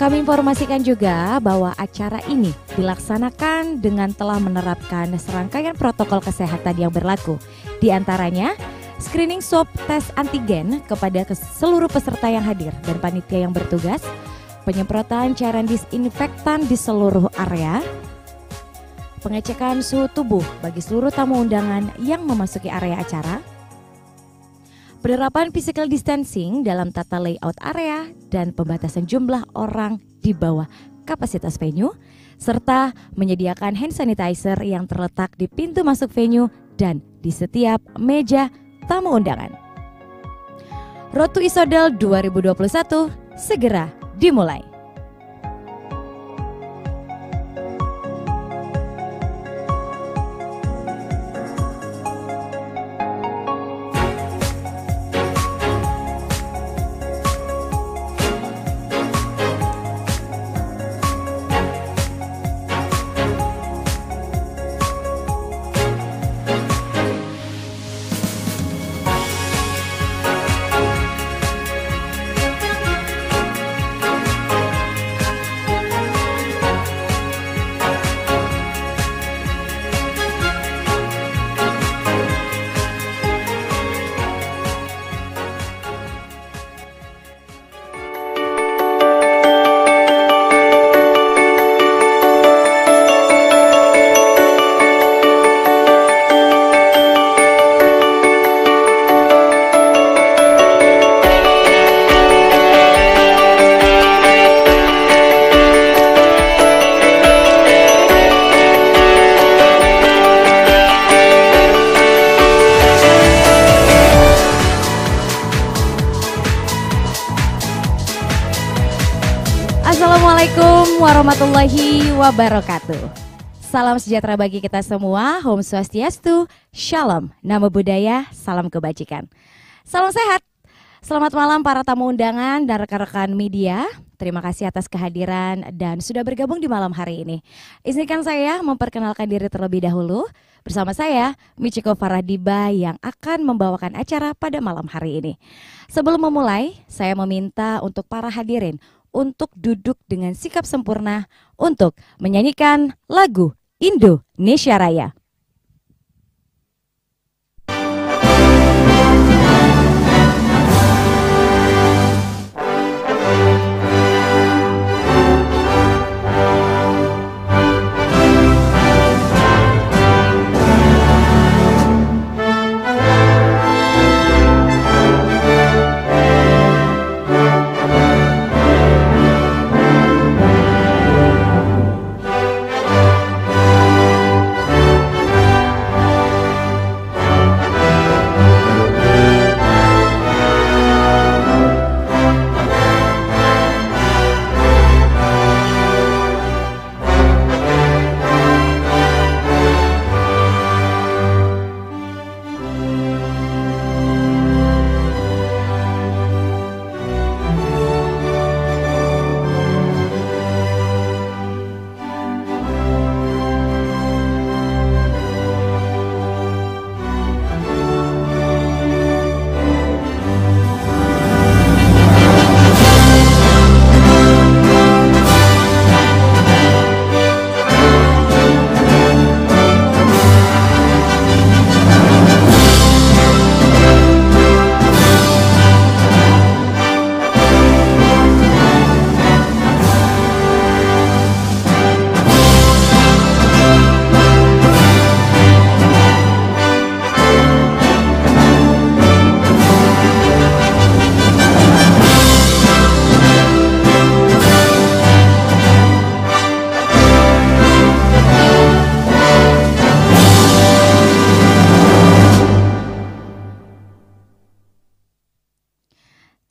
Kami informasikan juga bahwa acara ini dilaksanakan dengan telah menerapkan serangkaian protokol kesehatan yang berlaku. Di antaranya, screening swab tes antigen kepada seluruh peserta yang hadir dan panitia yang bertugas, penyemprotan cairan disinfektan di seluruh area, pengecekan suhu tubuh bagi seluruh tamu undangan yang memasuki area acara, penerapan physical distancing dalam tata layout area dan pembatasan jumlah orang di bawah kapasitas venue, serta menyediakan hand sanitizer yang terletak di pintu masuk venue dan di setiap meja tamu undangan. Road to Isodel 2021 segera dimulai. Assalamualaikum warahmatullahi wabarakatuh. Salam sejahtera bagi kita semua. Om Swastiastu, Shalom, Namo Buddhaya, salam kebajikan. Salam sehat. Selamat malam para tamu undangan dan rekan-rekan media. Terima kasih atas kehadiran dan sudah bergabung di malam hari ini. Izinkan saya memperkenalkan diri terlebih dahulu. Bersama saya, Michiko Faradiba yang akan membawakan acara pada malam hari ini. Sebelum memulai, saya meminta untuk para hadirin untuk duduk dengan sikap sempurna untuk menyanyikan lagu Indonesia Raya.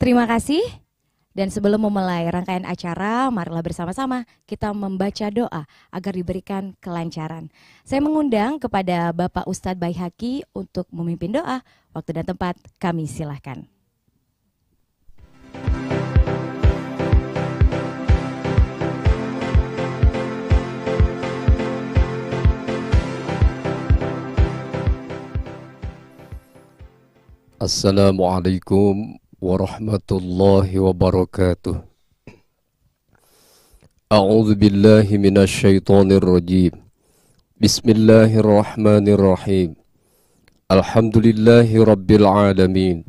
Terima kasih. Dan sebelum memulai rangkaian acara, marilah bersama-sama kita membaca doa agar diberikan kelancaran. Saya mengundang kepada Bapak Ustadz Baihaqi untuk memimpin doa. Waktu dan tempat kami silahkan. Assalamualaikum warahmatullahi wabarakatuh. أعوذ بالله من الشيطان الرجيم. بسم الله الرحمن الرحيم. الحمد لله رب العالمين.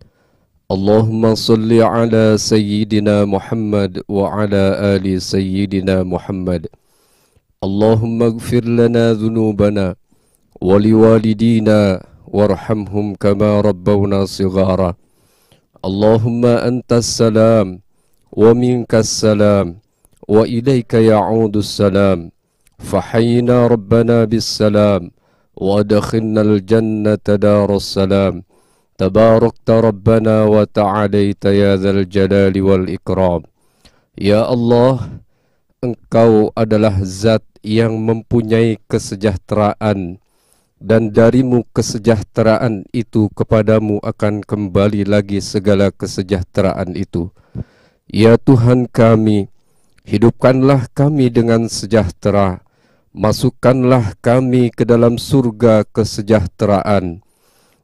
اللهم صل على سيدنا محمد وعلى آل سيدنا محمد. اللهم اغفر لنا ذنوبنا ولوالدينا وارحمهم كما ربونا صغارا. اللهم أنت السلام ومنك السلام وإليك يعود السلام. فحينا ربنا بالسلام وأدخلنا الجنة دار السلام. تباركت ربنا وتعاليت يا ذا الجلال والإكرام. Ya Allah, Engkau adalah zat yang mempunyai kesejahteraan, dan darimu kesejahteraan itu kepadamu akan kembali lagi segala kesejahteraan itu. Ya Tuhan kami, hidupkanlah kami dengan sejahtera, masukkanlah kami ke dalam surga kesejahteraan.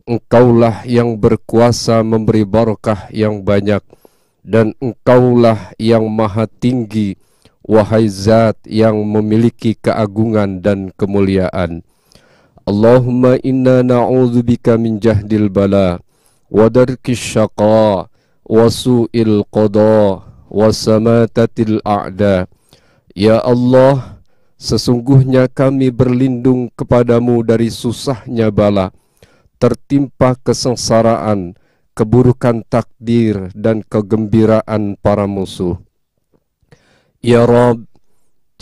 Engkaulah yang berkuasa memberi barakah yang banyak, dan Engkaulah yang maha tinggi, wahai zat yang memiliki keagungan dan kemuliaan. Allahumma inna na'udzubika min jahdil bala wa darkis syaqa wa su'il qada wa samatatil a'da. Ya Allah, sesungguhnya kami berlindung kepadamu dari susahnya bala, tertimpa kesengsaraan, keburukan takdir, dan kegembiraan para musuh. Ya Rabb,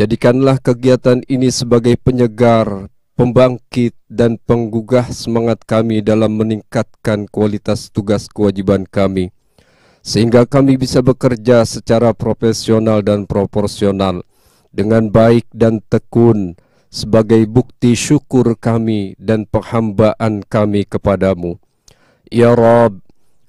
jadikanlah kegiatan ini sebagai penyegar, pembangkit, dan penggugah semangat kami dalam meningkatkan kualitas tugas kewajiban kami, sehingga kami bisa bekerja secara profesional dan proporsional dengan baik dan tekun sebagai bukti syukur kami dan penghambaan kami kepadamu. Ya Rabb,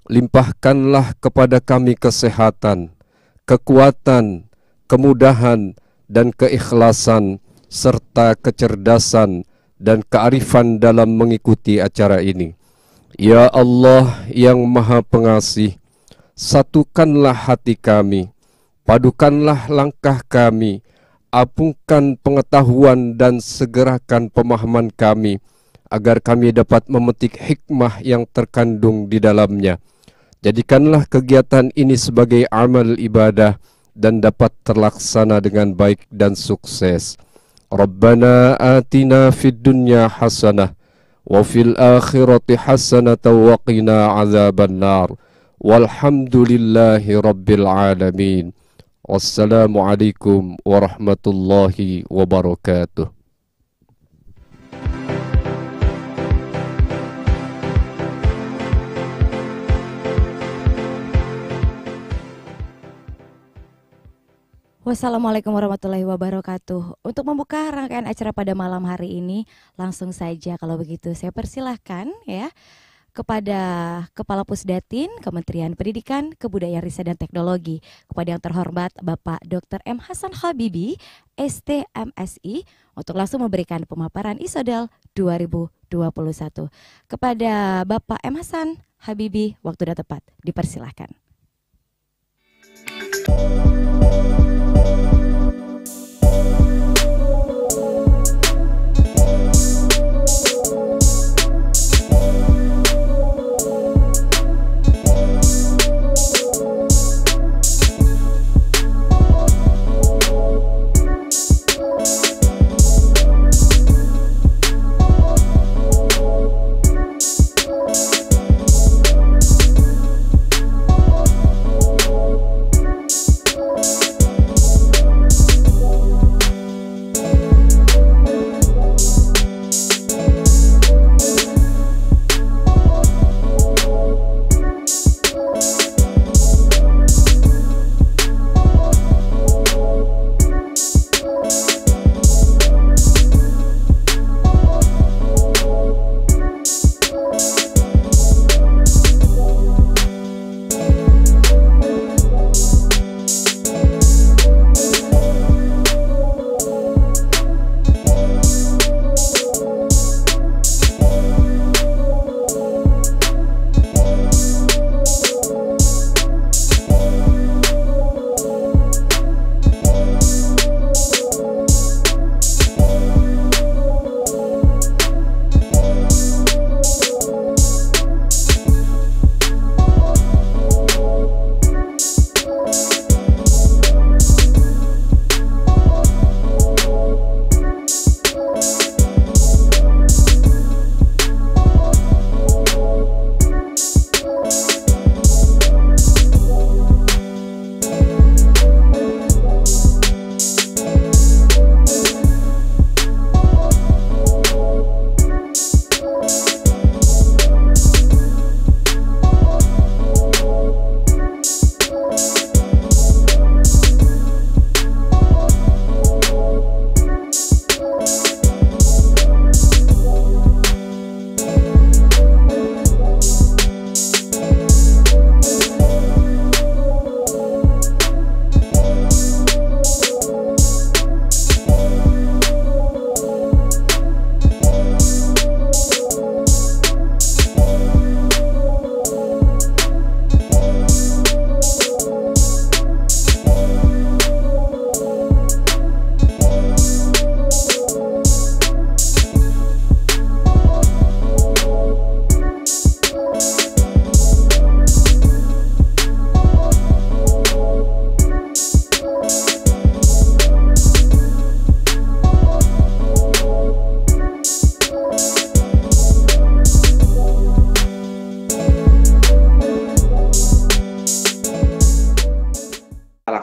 limpahkanlah kepada kami kesehatan, kekuatan, kemudahan, dan keikhlasan, serta kecerdasan dan kearifan dalam mengikuti acara ini. Ya Allah yang Maha Pengasih, satukanlah hati kami, padukanlah langkah kami, apungkan pengetahuan dan segerakan pemahaman kami, agar kami dapat memetik hikmah yang terkandung di dalamnya. Jadikanlah kegiatan ini sebagai amal ibadah dan dapat terlaksana dengan baik dan sukses. Rabbana atina fid dunya hasanah wa fil akhirati hasanah wa qina azaban nar. Walhamdulillahi rabbil alamin. Wassalamualaikum warahmatullahi wabarakatuh. Wassalamualaikum warahmatullahi wabarakatuh. Untuk membuka rangkaian acara pada malam hari ini, langsung saja kalau begitu saya persilahkan ya kepada Kepala Pusdatin Kementerian Pendidikan, Kebudayaan, Riset dan Teknologi, kepada yang terhormat Bapak Dr. M. Hasan Habibie, STMSI, untuk langsung memberikan pemaparan ISODEL 2021. Kepada Bapak M. Hasan Habibie, waktu sudah tepat, dipersilahkan.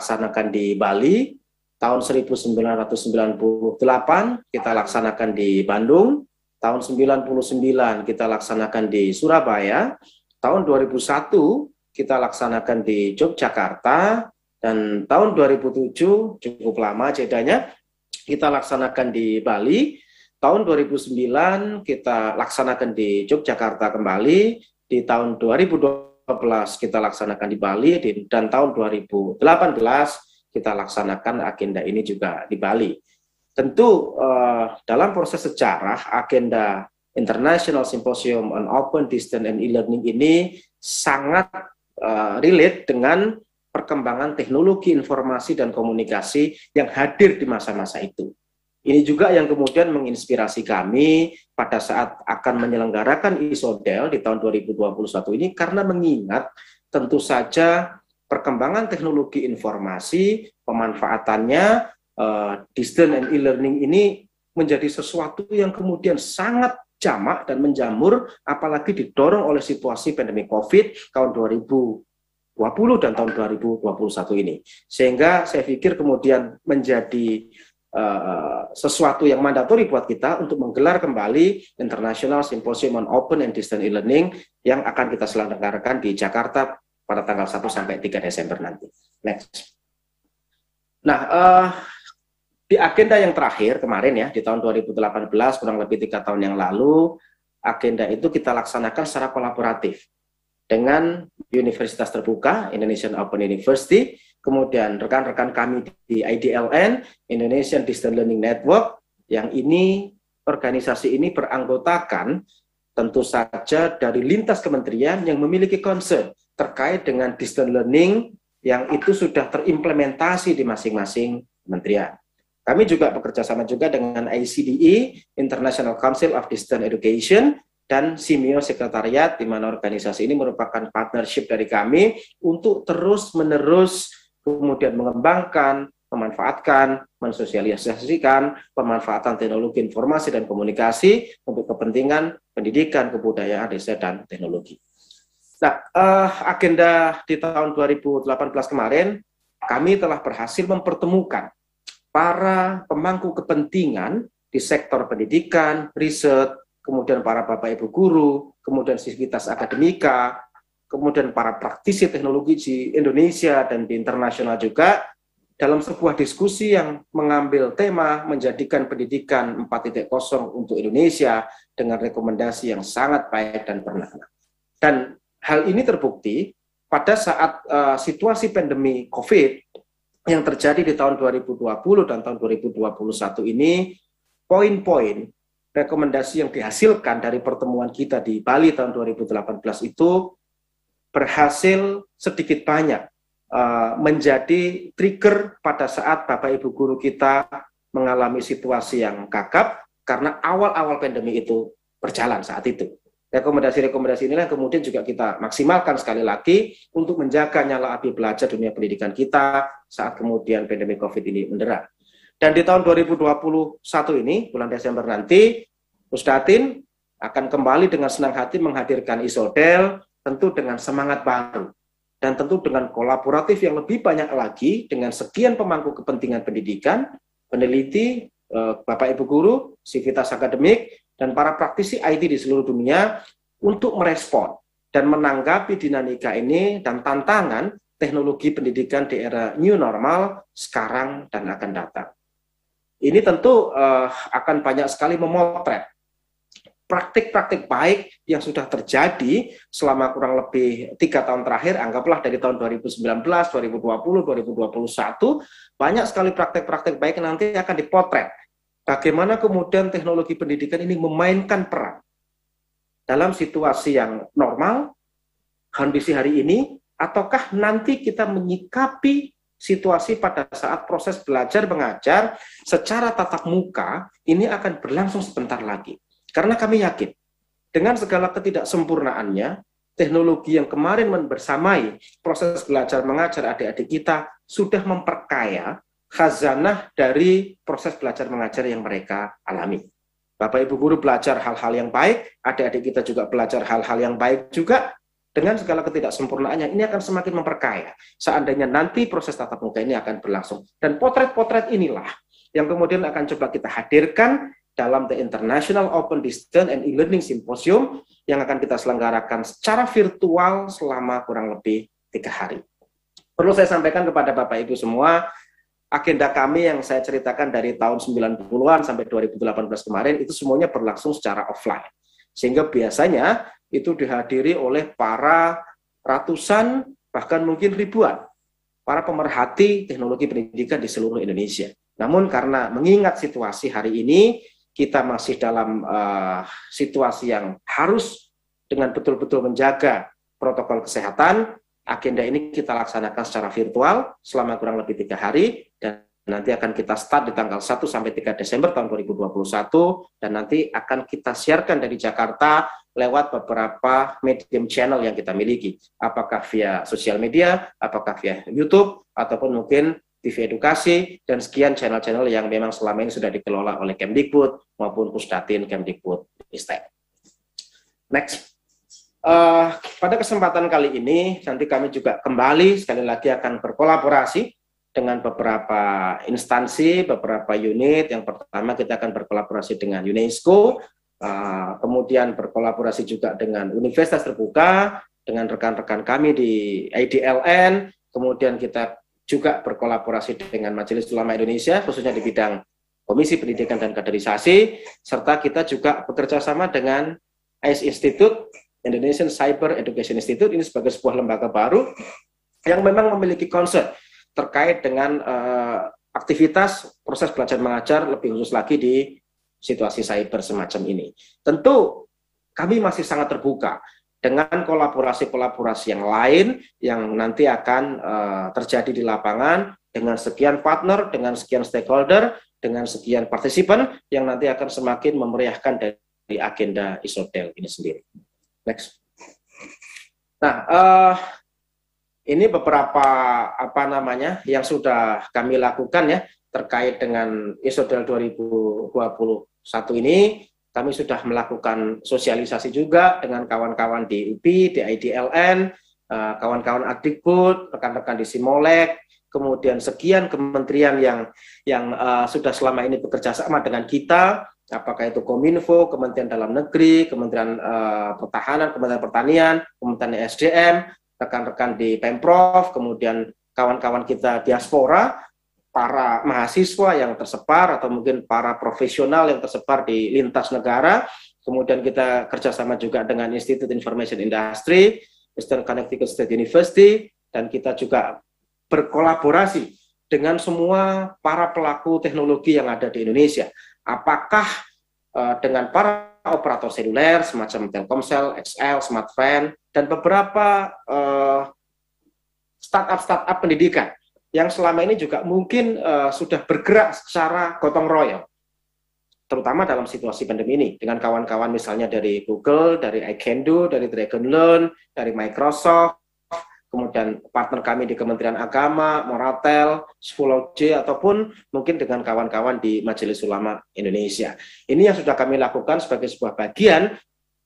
laksanakan di Bali, tahun 1998 kita laksanakan di Bandung, tahun 99 kita laksanakan di Surabaya, tahun 2001 kita laksanakan di Yogyakarta, dan tahun 2007 cukup lama jedanya kita laksanakan di Bali, tahun 2009 kita laksanakan di Yogyakarta kembali, di tahun 2012 kita laksanakan di Bali, dan tahun 2018 kita laksanakan agenda ini juga di Bali. Tentu dalam proses sejarah agenda International Symposium on Open, Distance, and E-Learning ini sangat relate dengan perkembangan teknologi informasi dan komunikasi yang hadir di masa-masa itu. Ini juga yang kemudian menginspirasi kami pada saat akan menyelenggarakan ISODEL di tahun 2021 ini, karena mengingat tentu saja perkembangan teknologi informasi, pemanfaatannya, distance and e-learning ini menjadi sesuatu yang kemudian sangat jamak dan menjamur, apalagi didorong oleh situasi pandemi COVID tahun 2020 dan tahun 2021 ini. Sehingga saya pikir kemudian menjadi sesuatu yang mandatori buat kita untuk menggelar kembali International Symposium on Open and Distance E-Learning yang akan kita selenggarakan di Jakarta pada tanggal 1 sampai 3 Desember nanti. Next. Nah, di agenda yang terakhir kemarin ya, di tahun 2018, kurang lebih 3 tahun yang lalu, agenda itu kita laksanakan secara kolaboratif dengan Universitas Terbuka, Indonesian Open University, kemudian rekan-rekan kami di IDLN, Indonesian Distance Learning Network, yang ini, organisasi ini beranggotakan tentu saja dari lintas kementerian yang memiliki concern terkait dengan distance learning yang itu sudah terimplementasi di masing-masing kementerian. Kami juga bekerja sama juga dengan ICDE, International Council of Distance Education, dan Simeo Sekretariat, di mana organisasi ini merupakan partnership dari kami untuk terus-menerus kemudian mengembangkan, memanfaatkan, mensosialisasikan pemanfaatan teknologi informasi dan komunikasi untuk kepentingan pendidikan, kebudayaan, riset, dan teknologi. Nah, agenda di tahun 2018 kemarin, kami telah berhasil mempertemukan para pemangku kepentingan di sektor pendidikan, riset, kemudian para bapak ibu guru, kemudian sivitas akademika, kemudian para praktisi teknologi di Indonesia dan di internasional juga, dalam sebuah diskusi yang mengambil tema menjadikan pendidikan 4.0 untuk Indonesia dengan rekomendasi yang sangat baik dan bernama. Dan hal ini terbukti pada saat situasi pandemi COVID yang terjadi di tahun 2020 dan tahun 2021 ini, poin-poin rekomendasi yang dihasilkan dari pertemuan kita di Bali tahun 2018 itu berhasil sedikit banyak menjadi trigger pada saat Bapak Ibu guru kita mengalami situasi yang gagap karena awal-awal pandemi itu berjalan saat itu. Rekomendasi-rekomendasi inilah kemudian juga kita maksimalkan sekali lagi untuk menjaga nyala api belajar dunia pendidikan kita saat kemudian pandemi COVID ini mendera. Dan di tahun 2021 ini, bulan Desember nanti, Pusdatin akan kembali dengan senang hati menghadirkan ISODEL, tentu dengan semangat baru. Dan tentu dengan kolaboratif yang lebih banyak lagi dengan sekian pemangku kepentingan pendidikan, peneliti, Bapak Ibu guru, sivitas akademik, dan para praktisi IT di seluruh dunia untuk merespon dan menanggapi dinamika ini dan tantangan teknologi pendidikan di era new normal sekarang dan akan datang. Ini tentu akan banyak sekali memotret praktik-praktik baik yang sudah terjadi selama kurang lebih 3 tahun terakhir, anggaplah dari tahun 2019, 2020, 2021, banyak sekali praktik-praktik baik yang nanti akan dipotret. Bagaimana kemudian teknologi pendidikan ini memainkan peran dalam situasi yang normal, kondisi hari ini, ataukah nanti kita menyikapi situasi pada saat proses belajar mengajar secara tatap muka ini akan berlangsung sebentar lagi. Karena kami yakin, dengan segala ketidaksempurnaannya, teknologi yang kemarin bersamai proses belajar mengajar adik-adik kita sudah memperkaya khazanah dari proses belajar mengajar yang mereka alami. Bapak Ibu guru belajar hal-hal yang baik, adik-adik kita juga belajar hal-hal yang baik juga, dengan segala ketidaksempurnaannya, ini akan semakin memperkaya. Seandainya nanti proses tatap muka ini akan berlangsung. Dan potret-potret inilah yang kemudian akan coba kita hadirkan dalam The International Open Distance and E-Learning Symposium yang akan kita selenggarakan secara virtual selama kurang lebih 3 hari. Perlu saya sampaikan kepada Bapak Ibu semua, agenda kami yang saya ceritakan dari tahun 90-an sampai 2018 kemarin, itu semuanya berlangsung secara offline. Sehingga biasanya itu dihadiri oleh para ratusan, bahkan mungkin ribuan, para pemerhati teknologi pendidikan di seluruh Indonesia. Namun karena mengingat situasi hari ini, kita masih dalam situasi yang harus dengan betul-betul menjaga protokol kesehatan, agenda ini kita laksanakan secara virtual selama kurang lebih 3 hari, dan nanti akan kita start di tanggal 1 sampai 3 Desember tahun 2021, dan nanti akan kita siarkan dari Jakarta lewat beberapa medium channel yang kita miliki, apakah via sosial media, apakah via YouTube, ataupun mungkin TV edukasi, dan sekian channel-channel yang memang selama ini sudah dikelola oleh Kemdikbud maupun Pusdatin Kemdikbud-Ristek. Next. Pada kesempatan kali ini, nanti kami juga kembali sekali lagi akan berkolaborasi dengan beberapa instansi, beberapa unit. Yang pertama kita akan berkolaborasi dengan UNESCO, kemudian berkolaborasi juga dengan Universitas Terbuka, dengan rekan-rekan kami di IDLN, kemudian kita juga berkolaborasi dengan Majelis Ulama Indonesia, khususnya di bidang Komisi Pendidikan dan Kaderisasi, serta kita juga bekerja sama dengan ICE Institute, Indonesian Cyber Education Institute, ini sebagai sebuah lembaga baru yang memang memiliki concern terkait dengan aktivitas proses belajar mengajar lebih khusus lagi di situasi cyber semacam ini. Tentu kami masih sangat terbuka dengan kolaborasi-kolaborasi yang lain yang nanti akan terjadi di lapangan dengan sekian partner, dengan sekian stakeholder, dengan sekian partisipan yang nanti akan semakin memeriahkan dari agenda ISODEL ini sendiri. Next. Nah, ini beberapa yang sudah kami lakukan ya terkait dengan ISODEL 2021 ini. Kami sudah melakukan sosialisasi juga dengan kawan-kawan di UPI, di IDLN, kawan-kawan Adikbud, rekan-rekan di Simolek, kemudian sekian kementerian yang sudah selama ini bekerja sama dengan kita, apakah itu Kominfo, Kementerian Dalam Negeri, Kementerian Pertahanan, Kementerian Pertanian, Kementerian SDM, rekan-rekan di Pemprov, kemudian kawan-kawan kita diaspora, para mahasiswa yang tersebar atau mungkin para profesional yang tersebar di lintas negara. Kemudian kita kerjasama juga dengan Institute Information Industry, Eastern Connecticut State University, dan kita juga berkolaborasi dengan semua para pelaku teknologi yang ada di Indonesia. Apakah dengan para operator seluler semacam Telkomsel, XL, Smartfren, dan beberapa startup pendidikan yang selama ini juga mungkin sudah bergerak secara gotong royong, terutama dalam situasi pandemi ini, dengan kawan-kawan misalnya dari Google, dari iCanDo, dari DragonLearn, dari Microsoft, kemudian partner kami di Kementerian Agama, Moratel, School J, ataupun mungkin dengan kawan-kawan di Majelis Ulama Indonesia. Ini yang sudah kami lakukan sebagai sebuah bagian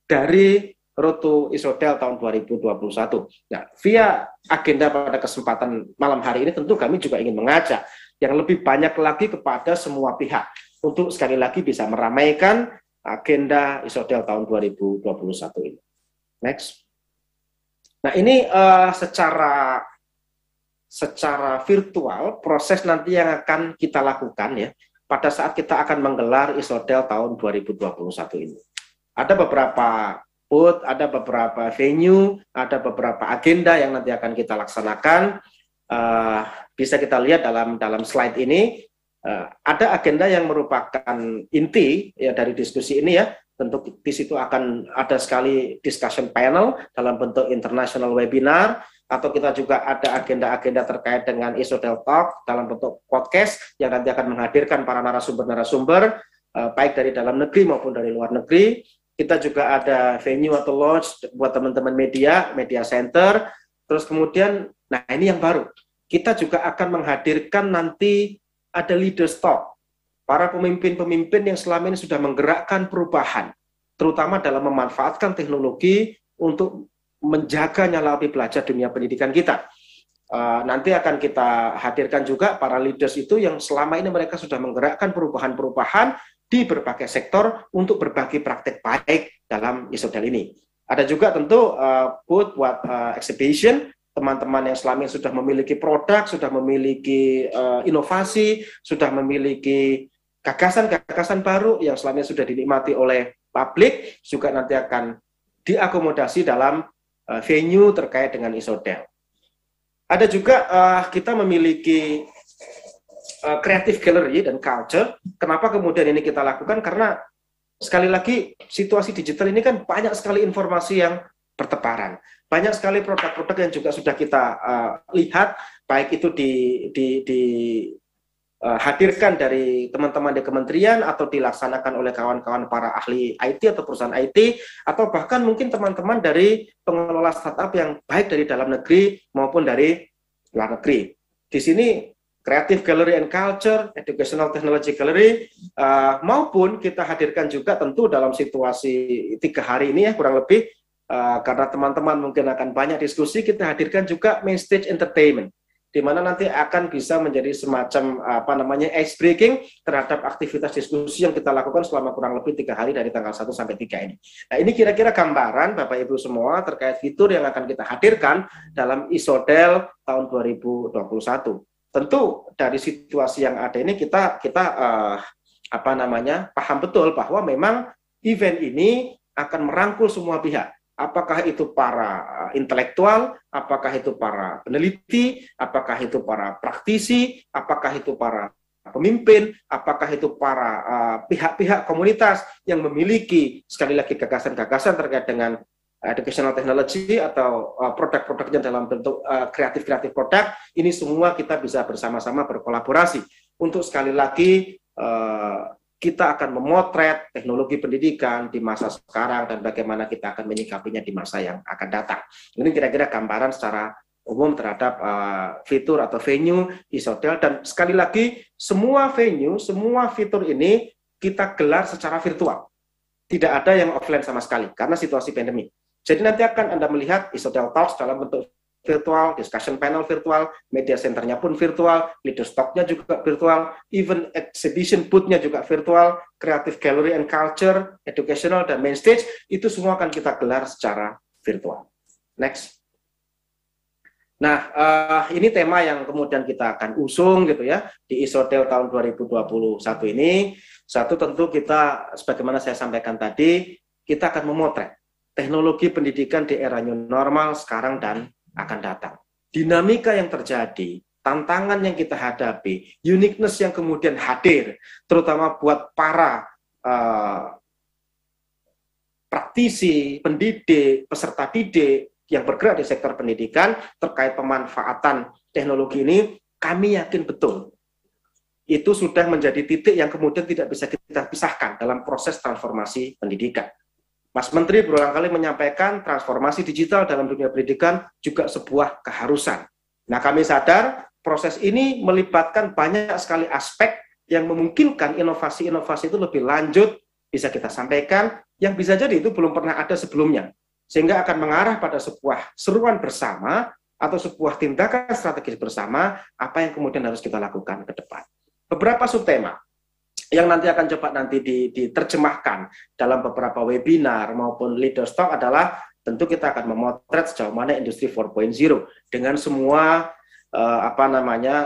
dari Road to ISODEL tahun 2021. Nah, via agenda pada kesempatan malam hari ini tentu kami juga ingin mengajak yang lebih banyak lagi kepada semua pihak untuk sekali lagi bisa meramaikan agenda ISODEL tahun 2021 ini. Next. Nah, ini secara virtual proses nanti yang akan kita lakukan ya pada saat kita akan menggelar ISODEL tahun 2021 ini. Ada beberapa booth, ada beberapa venue, ada beberapa agenda yang nanti akan kita laksanakan. Bisa kita lihat dalam slide ini, ada agenda yang merupakan inti ya dari diskusi ini ya. Tentu di situ akan ada sekali discussion panel dalam bentuk international webinar, atau kita juga ada agenda-agenda terkait dengan ISODEL Talk dalam bentuk podcast yang nanti akan menghadirkan para narasumber-narasumber baik dari dalam negeri maupun dari luar negeri. Kita juga ada venue atau launch buat teman-teman media center. Terus kemudian, nah ini yang baru. Kita juga akan menghadirkan nanti ada leaders talk. Para pemimpin-pemimpin yang selama ini sudah menggerakkan perubahan, terutama dalam memanfaatkan teknologi untuk menjaga nyala api belajar dunia pendidikan kita. Nanti akan kita hadirkan juga para leaders itu yang selama ini mereka sudah menggerakkan perubahan-perubahan di berbagai sektor untuk berbagi praktek baik dalam ISODEL ini. Ada juga tentu booth buat exhibition, teman-teman yang selama ini sudah memiliki produk, sudah memiliki inovasi, sudah memiliki gagasan-gagasan baru yang selama ini sudah dinikmati oleh publik, juga nanti akan diakomodasi dalam venue terkait dengan ISODEL. Ada juga kita memiliki creative gallery dan culture. Kenapa kemudian ini kita lakukan? Karena sekali lagi situasi digital ini kan banyak sekali informasi yang bertebaran. Banyak sekali produk-produk yang juga sudah kita lihat, baik itu hadirkan dari teman-teman di kementerian atau dilaksanakan oleh kawan-kawan para ahli IT atau perusahaan IT, atau bahkan mungkin teman-teman dari pengelola startup yang baik dari dalam negeri maupun dari luar negeri. Di sini Creative Gallery and Culture, Educational Technology Gallery, maupun kita hadirkan juga tentu dalam situasi 3 hari ini ya kurang lebih, karena teman-teman mungkin akan banyak diskusi, kita hadirkan juga Main Stage Entertainment, di mana nanti akan bisa menjadi semacam ice breaking terhadap aktivitas diskusi yang kita lakukan selama kurang lebih 3 hari dari tanggal 1 sampai 3 ini. Nah, ini kira-kira gambaran Bapak Ibu semua terkait fitur yang akan kita hadirkan dalam ISODEL tahun 2021. Tentu dari situasi yang ada ini kita paham betul bahwa memang event ini akan merangkul semua pihak. Apakah itu para intelektual, apakah itu para peneliti, apakah itu para praktisi, apakah itu para pemimpin, apakah itu para pihak-pihak komunitas yang memiliki sekali lagi gagasan-gagasan terkait dengan educational technology atau produk-produknya dalam bentuk kreatif produk. Ini semua kita bisa bersama-sama berkolaborasi untuk sekali lagi kita akan memotret teknologi pendidikan di masa sekarang dan bagaimana kita akan menyikapinya di masa yang akan datang. Ini kira-kira gambaran secara umum terhadap fitur atau venue ISODEL, dan sekali lagi semua venue, semua fitur ini kita gelar secara virtual. Tidak ada yang offline sama sekali karena situasi pandemi. Jadi nanti akan Anda melihat ISODEL Talks dalam bentuk virtual, discussion panel virtual, media centernya pun virtual, leader stock-nya juga virtual, even exhibition booth-nya juga virtual, creative gallery and culture, educational, dan main stage, itu semua akan kita gelar secara virtual. Next. Nah, ini tema yang kemudian kita akan usung gitu ya, di ISODEL tahun 2021 ini. Satu, tentu kita, sebagaimana saya sampaikan tadi, kita akan memotret teknologi pendidikan di era new normal sekarang dan akan datang. Dinamika yang terjadi, tantangan yang kita hadapi, uniqueness yang kemudian hadir, terutama buat para praktisi, pendidik, peserta didik yang bergerak di sektor pendidikan terkait pemanfaatan teknologi ini, kami yakin betul itu sudah menjadi titik yang kemudian tidak bisa kita pisahkan dalam proses transformasi pendidikan. Mas Menteri berulang kali menyampaikan transformasi digital dalam dunia pendidikan juga sebuah keharusan. Nah, kami sadar proses ini melibatkan banyak sekali aspek yang memungkinkan inovasi-inovasi itu lebih lanjut bisa kita sampaikan, yang bisa jadi itu belum pernah ada sebelumnya. Sehingga akan mengarah pada sebuah seruan bersama atau sebuah tindakan strategis bersama apa yang kemudian harus kita lakukan ke depan. Beberapa subtema yang nanti akan coba diterjemahkan dalam beberapa webinar maupun leader talk adalah tentu kita akan memotret sejauh mana industri 4.0 dengan semua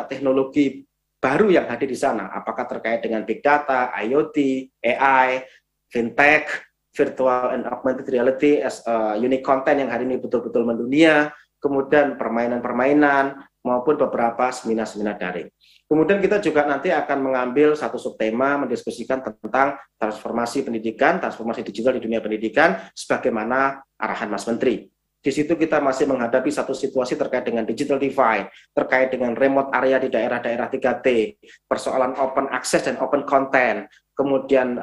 teknologi baru yang hadir di sana, apakah terkait dengan big data, IoT, AI, fintech, virtual and augmented reality as unique content yang hari ini betul-betul mendunia, kemudian permainan-permainan maupun beberapa seminar-seminar daring. Kemudian kita juga nanti akan mengambil satu subtema mendiskusikan tentang transformasi pendidikan, transformasi digital di dunia pendidikan, sebagaimana arahan Mas Menteri. Di situ kita masih menghadapi satu situasi terkait dengan digital divide, terkait dengan remote area di daerah-daerah 3T, persoalan open access dan open content, kemudian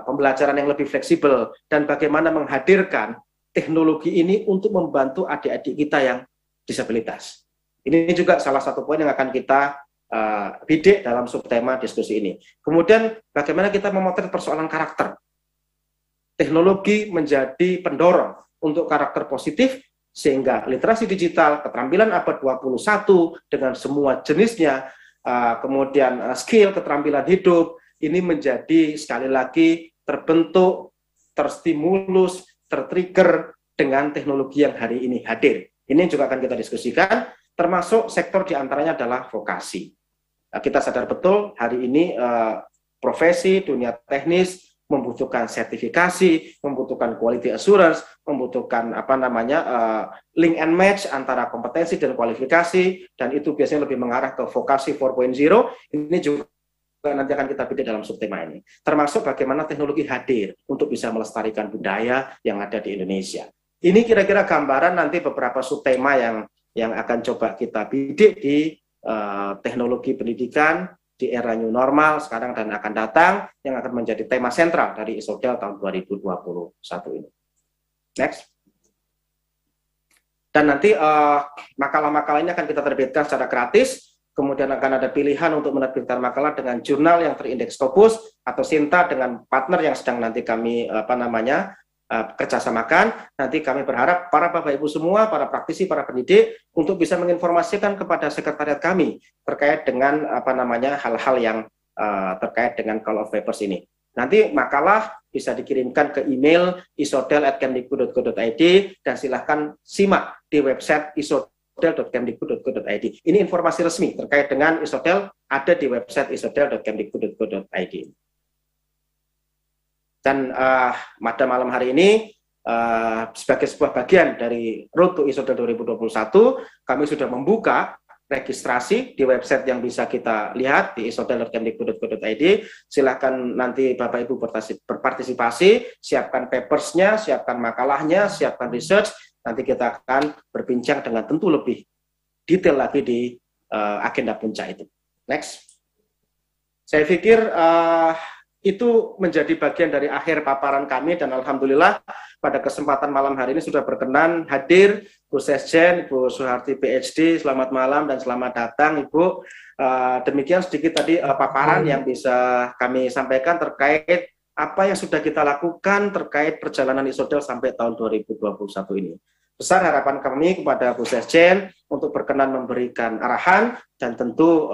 pembelajaran yang lebih fleksibel, dan bagaimana menghadirkan teknologi ini untuk membantu adik-adik kita yang disabilitas. Ini juga salah satu poin yang akan kita bidik dalam subtema diskusi ini. Kemudian bagaimana kita memotret persoalan karakter. Teknologi menjadi pendorong untuk karakter positif sehingga literasi digital, keterampilan abad 21 dengan semua jenisnya, kemudian skill, keterampilan hidup, ini menjadi sekali lagi terbentuk, terstimulus, tertrigger dengan teknologi yang hari ini hadir. Ini juga akan kita diskusikan, termasuk sektor diantaranya adalah vokasi. Kita sadar betul hari ini profesi, dunia teknis membutuhkan sertifikasi, membutuhkan quality assurance, membutuhkan link and match antara kompetensi dan kualifikasi, dan itu biasanya lebih mengarah ke vokasi 4.0. Ini juga nanti akan kita bidik dalam subtema ini. Termasuk bagaimana teknologi hadir untuk bisa melestarikan budaya yang ada di Indonesia. Ini kira-kira gambaran nanti beberapa subtema yang akan coba kita bidik di teknologi pendidikan di era new normal sekarang dan akan datang, yang akan menjadi tema sentral dari ISODEL tahun 2021 ini. Next. Dan nanti makalah-makalah ini akan kita terbitkan secara gratis, kemudian akan ada pilihan untuk menerbitkan makalah dengan jurnal yang terindeks Scopus atau Sinta dengan partner yang sedang nanti kami kerjasamakan. Nanti kami berharap para Bapak Ibu semua, para praktisi, para pendidik untuk bisa menginformasikan kepada sekretariat kami terkait dengan hal-hal yang terkait dengan Call of Papers ini. Nanti makalah bisa dikirimkan ke email isodel@kemdikbud.go.id dan silahkan simak di website isodel.kemdikbud.go.id. Ini informasi resmi terkait dengan ISODEL ada di website isodel.kemdikbud.go.id. Dan pada malam hari ini, sebagai sebuah bagian dari Road to ISODEL 2021, kami sudah membuka registrasi di website yang bisa kita lihat di isodel.kemdikbud.go.id. Silakan nanti Bapak Ibu berpartisipasi, siapkan papersnya, siapkan makalahnya, siapkan research. Nanti kita akan berbincang dengan tentu lebih detail lagi di agenda puncak itu. Next. Saya pikir itu menjadi bagian dari akhir paparan kami, dan alhamdulillah pada kesempatan malam hari ini sudah berkenan hadir Bu Sesjen, Ibu Suharti PhD. Selamat malam dan selamat datang Ibu. Demikian sedikit tadi paparan yang bisa kami sampaikan terkait apa yang sudah kita lakukan terkait perjalanan ISODEL sampai tahun 2021 ini. Besar harapan kami kepada Bu Sesjen untuk berkenan memberikan arahan dan tentu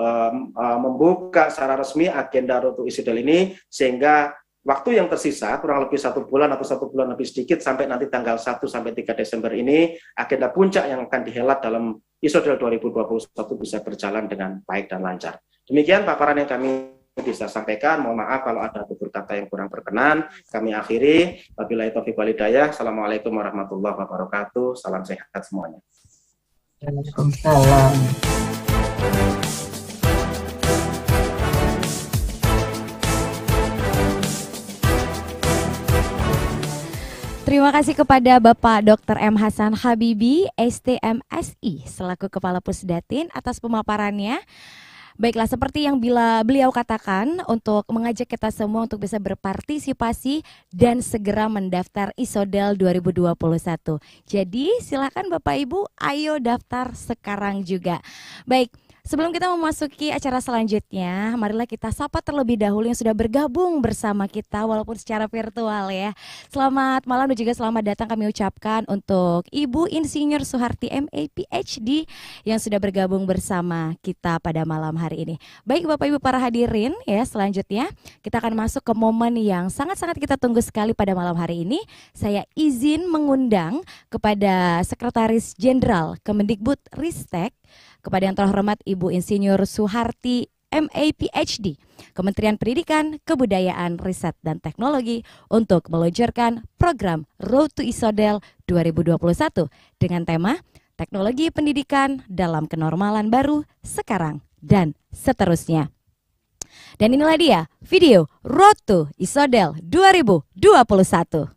membuka secara resmi agenda Road to ISODEL ini, sehingga waktu yang tersisa kurang lebih 1 bulan atau 1 bulan lebih sedikit sampai nanti tanggal 1 sampai 3 Desember ini, agenda puncak yang akan dihelat dalam ISODEL 2021 bisa berjalan dengan baik dan lancar. Demikian paparan yang kami bisa sampaikan. Mohon maaf kalau ada tutur kata yang kurang berkenan. Kami akhiri. Wabillahi taufiq wal hidayah. Assalamualaikum warahmatullahi wabarakatuh. Salam sehat semuanya. Waalaikumsalam. Terima kasih kepada Bapak Dr. M. Hasan Habibi, STMSI, selaku Kepala Pusdatin atas pemaparannya. Baiklah, seperti yang beliau katakan, untuk mengajak kita semua untuk bisa berpartisipasi dan segera mendaftar ISODEL 2021. Jadi silakan Bapak Ibu, ayo daftar sekarang juga. Baik, sebelum kita memasuki acara selanjutnya, marilah kita sapa terlebih dahulu yang sudah bergabung bersama kita walaupun secara virtual ya. Selamat malam dan juga selamat datang kami ucapkan untuk Ibu Insinyur Suharti MA PhD yang sudah bergabung bersama kita pada malam hari ini. Baik Bapak Ibu para hadirin ya, selanjutnya kita akan masuk ke momen yang sangat-sangat kita tunggu sekali pada malam hari ini. Saya izin mengundang kepada Sekretaris Jenderal Kemendikbud Ristek, kepada yang terhormat Ibu Insinyur Suharti MA PhD, Kementerian Pendidikan, Kebudayaan, Riset, dan Teknologi untuk meluncurkan program Road to ISODEL 2021 dengan tema Teknologi Pendidikan dalam Kenormalan Baru Sekarang dan Seterusnya. Dan inilah dia video Road to ISODEL 2021.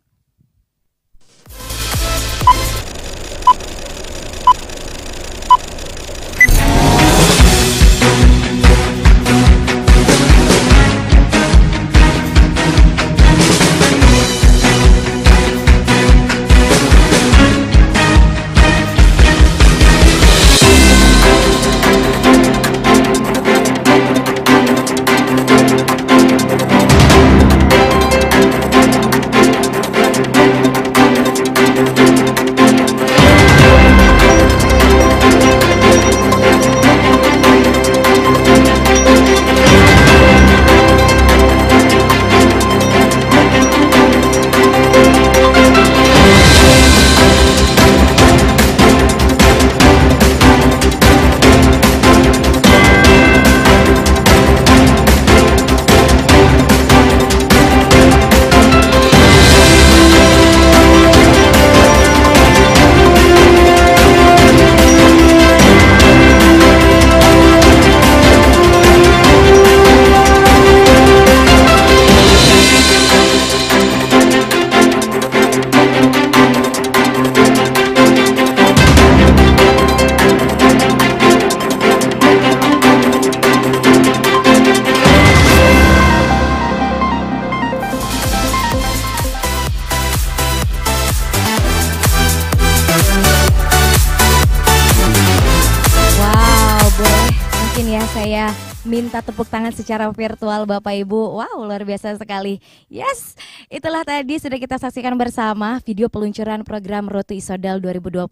minta tepuk tangan secara virtual Bapak Ibu. Wow, luar biasa sekali. Yes, itulah tadi sudah kita saksikan bersama video peluncuran program Road to Isodal 2021.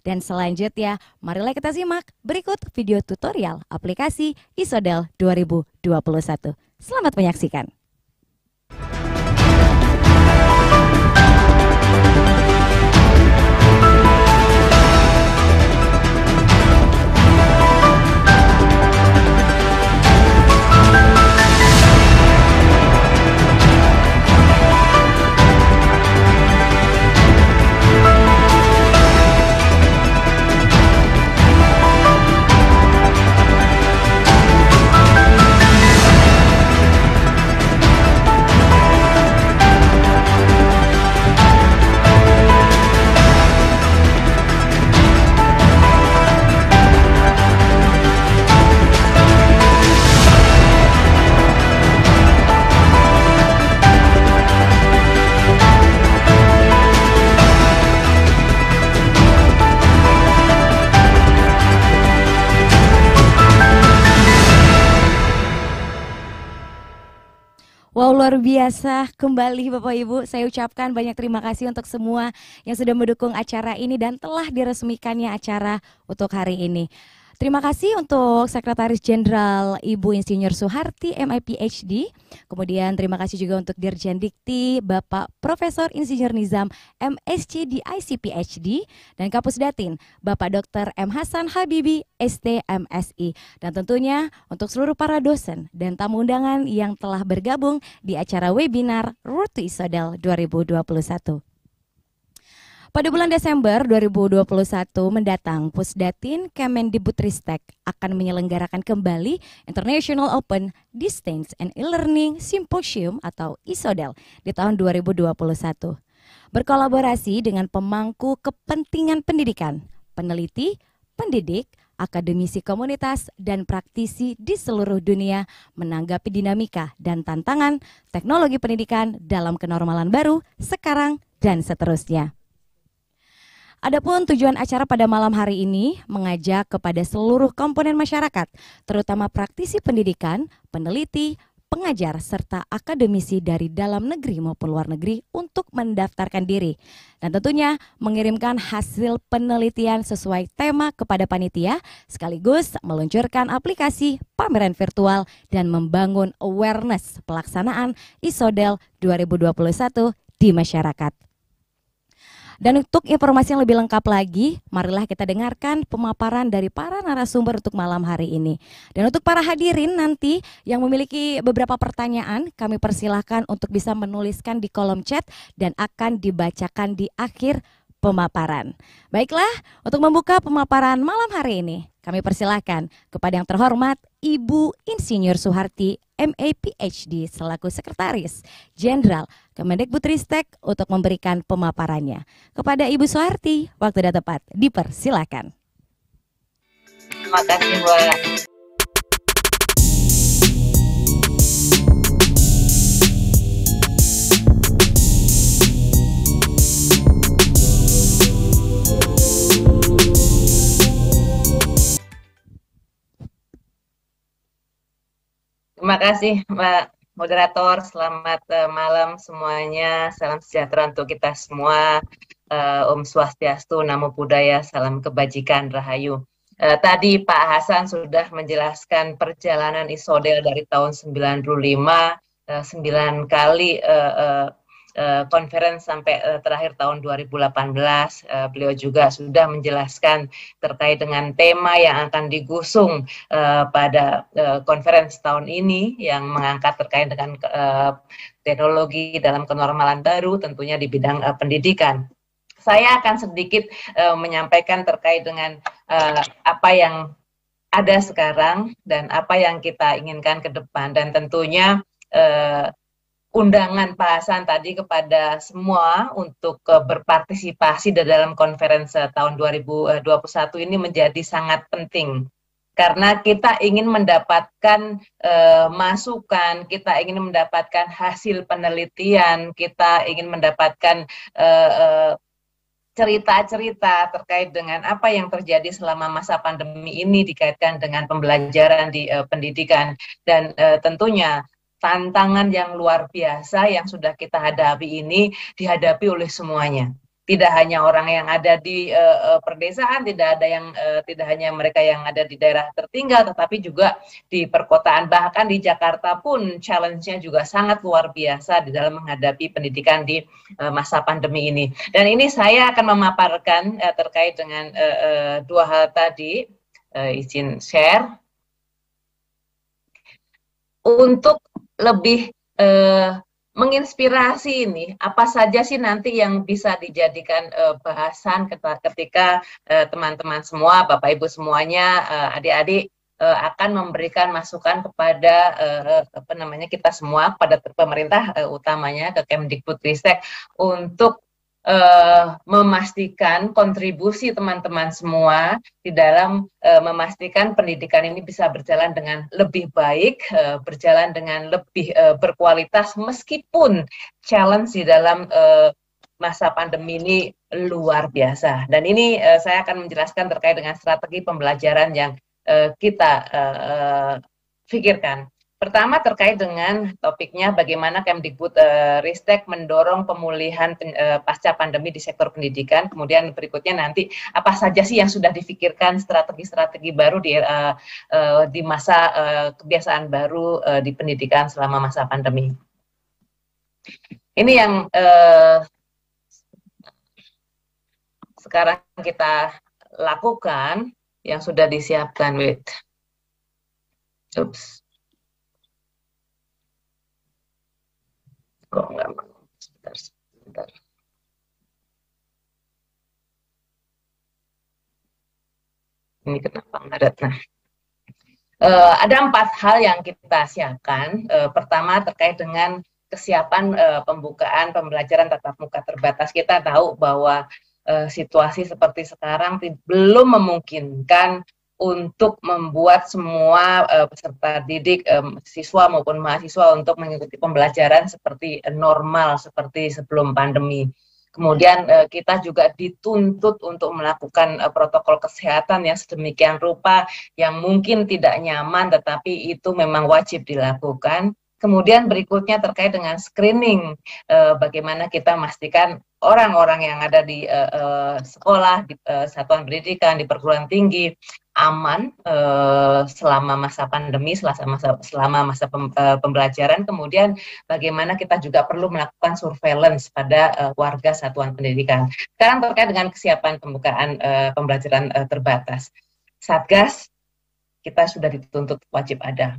Dan selanjutnya, marilah kita simak berikut video tutorial aplikasi Isodal 2021. Selamat menyaksikan. Wow, luar biasa kembali Bapak Ibu. Saya ucapkan banyak terima kasih untuk semua yang sudah mendukung acara ini dan telah diresmikannya acara untuk hari ini. Terima kasih untuk Sekretaris Jenderal Ibu Insinyur Suharti, MA PhD. Kemudian terima kasih juga untuk Dirjen Dikti Bapak Profesor Insinyur Nizam, MSc di IC PhD. Dan Kapus Datin Bapak Dr. M. Hasan Habibi, ST MSI. Dan tentunya untuk seluruh para dosen dan tamu undangan yang telah bergabung di acara webinar Road to Isodal 2021. Pada bulan Desember 2021 mendatang, Pusdatin Kemendibutristek akan menyelenggarakan kembali International Open Distance and E-Learning Symposium atau ISODEL di tahun 2021. Berkolaborasi dengan pemangku kepentingan pendidikan, peneliti, pendidik, akademisi komunitas, dan praktisi di seluruh dunia menanggapi dinamika dan tantangan teknologi pendidikan dalam kenormalan baru sekarang dan seterusnya. Adapun tujuan acara pada malam hari ini mengajak kepada seluruh komponen masyarakat, terutama praktisi pendidikan, peneliti, pengajar, serta akademisi dari dalam negeri maupun luar negeri untuk mendaftarkan diri. Dan tentunya mengirimkan hasil penelitian sesuai tema kepada panitia, sekaligus meluncurkan aplikasi pameran virtual dan membangun awareness pelaksanaan ISODEL 2021 di masyarakat. Dan untuk informasi yang lebih lengkap lagi, marilah kita dengarkan pemaparan dari para narasumber untuk malam hari ini. Dan untuk para hadirin nanti yang memiliki beberapa pertanyaan, kami persilahkan untuk bisa menuliskan di kolom chat dan akan dibacakan di akhir pemaparan. Baiklah, untuk membuka pemaparan malam hari ini, kami persilahkan kepada yang terhormat Ibu Insinyur Suharti, MA PhD selaku Sekretaris Jenderal Kemendikbudristek untuk memberikan pemaparannya. Kepada Ibu Suharti, waktu sudah tepat, dipersilakan. Terima kasih, Mbak. Terima kasih Mbak Moderator, selamat malam semuanya, salam sejahtera untuk kita semua, Om Swastiastu, Namo Buddhaya, salam kebajikan, Rahayu. Tadi Pak Hasan sudah menjelaskan perjalanan ISODEL dari tahun 95, 9 kali conference sampai terakhir tahun 2018. Beliau juga sudah menjelaskan terkait dengan tema yang akan digusung pada conference tahun ini yang mengangkat terkait dengan teknologi dalam kenormalan baru, tentunya di bidang pendidikan. Saya akan sedikit menyampaikan terkait dengan apa yang ada sekarang dan apa yang kita inginkan ke depan, dan tentunya undangan Pak Hasan tadi kepada semua untuk berpartisipasi dalam konferensi tahun 2021 ini menjadi sangat penting. Karena kita ingin mendapatkan masukan, kita ingin mendapatkan hasil penelitian, kita ingin mendapatkan cerita-cerita terkait dengan apa yang terjadi selama masa pandemi ini dikaitkan dengan pembelajaran di pendidikan, dan tentunya tantangan yang luar biasa yang sudah kita hadapi ini dihadapi oleh semuanya. Tidak hanya orang yang ada di perdesaan, tidak hanya mereka yang ada di daerah tertinggal, tetapi juga di perkotaan, bahkan di Jakarta pun challenge-nya juga sangat luar biasa di dalam menghadapi pendidikan di masa pandemi ini. Dan ini saya akan memaparkan terkait dengan dua hal tadi, izin share untuk lebih menginspirasi ini, apa saja sih nanti yang bisa dijadikan bahasan ketika teman-teman semua, Bapak Ibu semuanya, adik-adik akan memberikan masukan kepada kita semua, kepada pemerintah utamanya ke Kemdikbudristek untuk memastikan kontribusi teman-teman semua di dalam memastikan pendidikan ini bisa berjalan dengan lebih baik, berjalan dengan lebih berkualitas meskipun challenge di dalam masa pandemi ini luar biasa. Dan ini saya akan menjelaskan terkait dengan strategi pembelajaran yang kita pikirkan. Pertama terkait dengan topiknya bagaimana Kemdikbudristek mendorong pemulihan pasca pandemi di sektor pendidikan. Kemudian berikutnya nanti apa saja sih yang sudah difikirkan strategi-strategi baru di masa kebiasaan baru di pendidikan selama masa pandemi. Ini yang sekarang kita lakukan yang sudah disiapkan. Oops. Kok nggak mau? Sebentar. Ini kenapa nggak ada? Nah, ada 4 hal yang kita siapkan. Pertama terkait dengan kesiapan pembukaan pembelajaran tatap muka terbatas. Kita tahu bahwa situasi seperti sekarang belum memungkinkan untuk membuat semua peserta didik, siswa maupun mahasiswa untuk mengikuti pembelajaran seperti normal, seperti sebelum pandemi. Kemudian kita juga dituntut untuk melakukan protokol kesehatan yang sedemikian rupa yang mungkin tidak nyaman, tetapi itu memang wajib dilakukan. Kemudian berikutnya terkait dengan screening, bagaimana kita memastikan orang-orang yang ada di sekolah, di satuan pendidikan, di perguruan tinggi aman selama masa pandemi, selama masa pembelajaran. Kemudian bagaimana kita juga perlu melakukan surveillance pada warga satuan pendidikan. Sekarang terkait dengan kesiapan pembukaan pembelajaran terbatas. Satgas kita sudah dituntut wajib ada.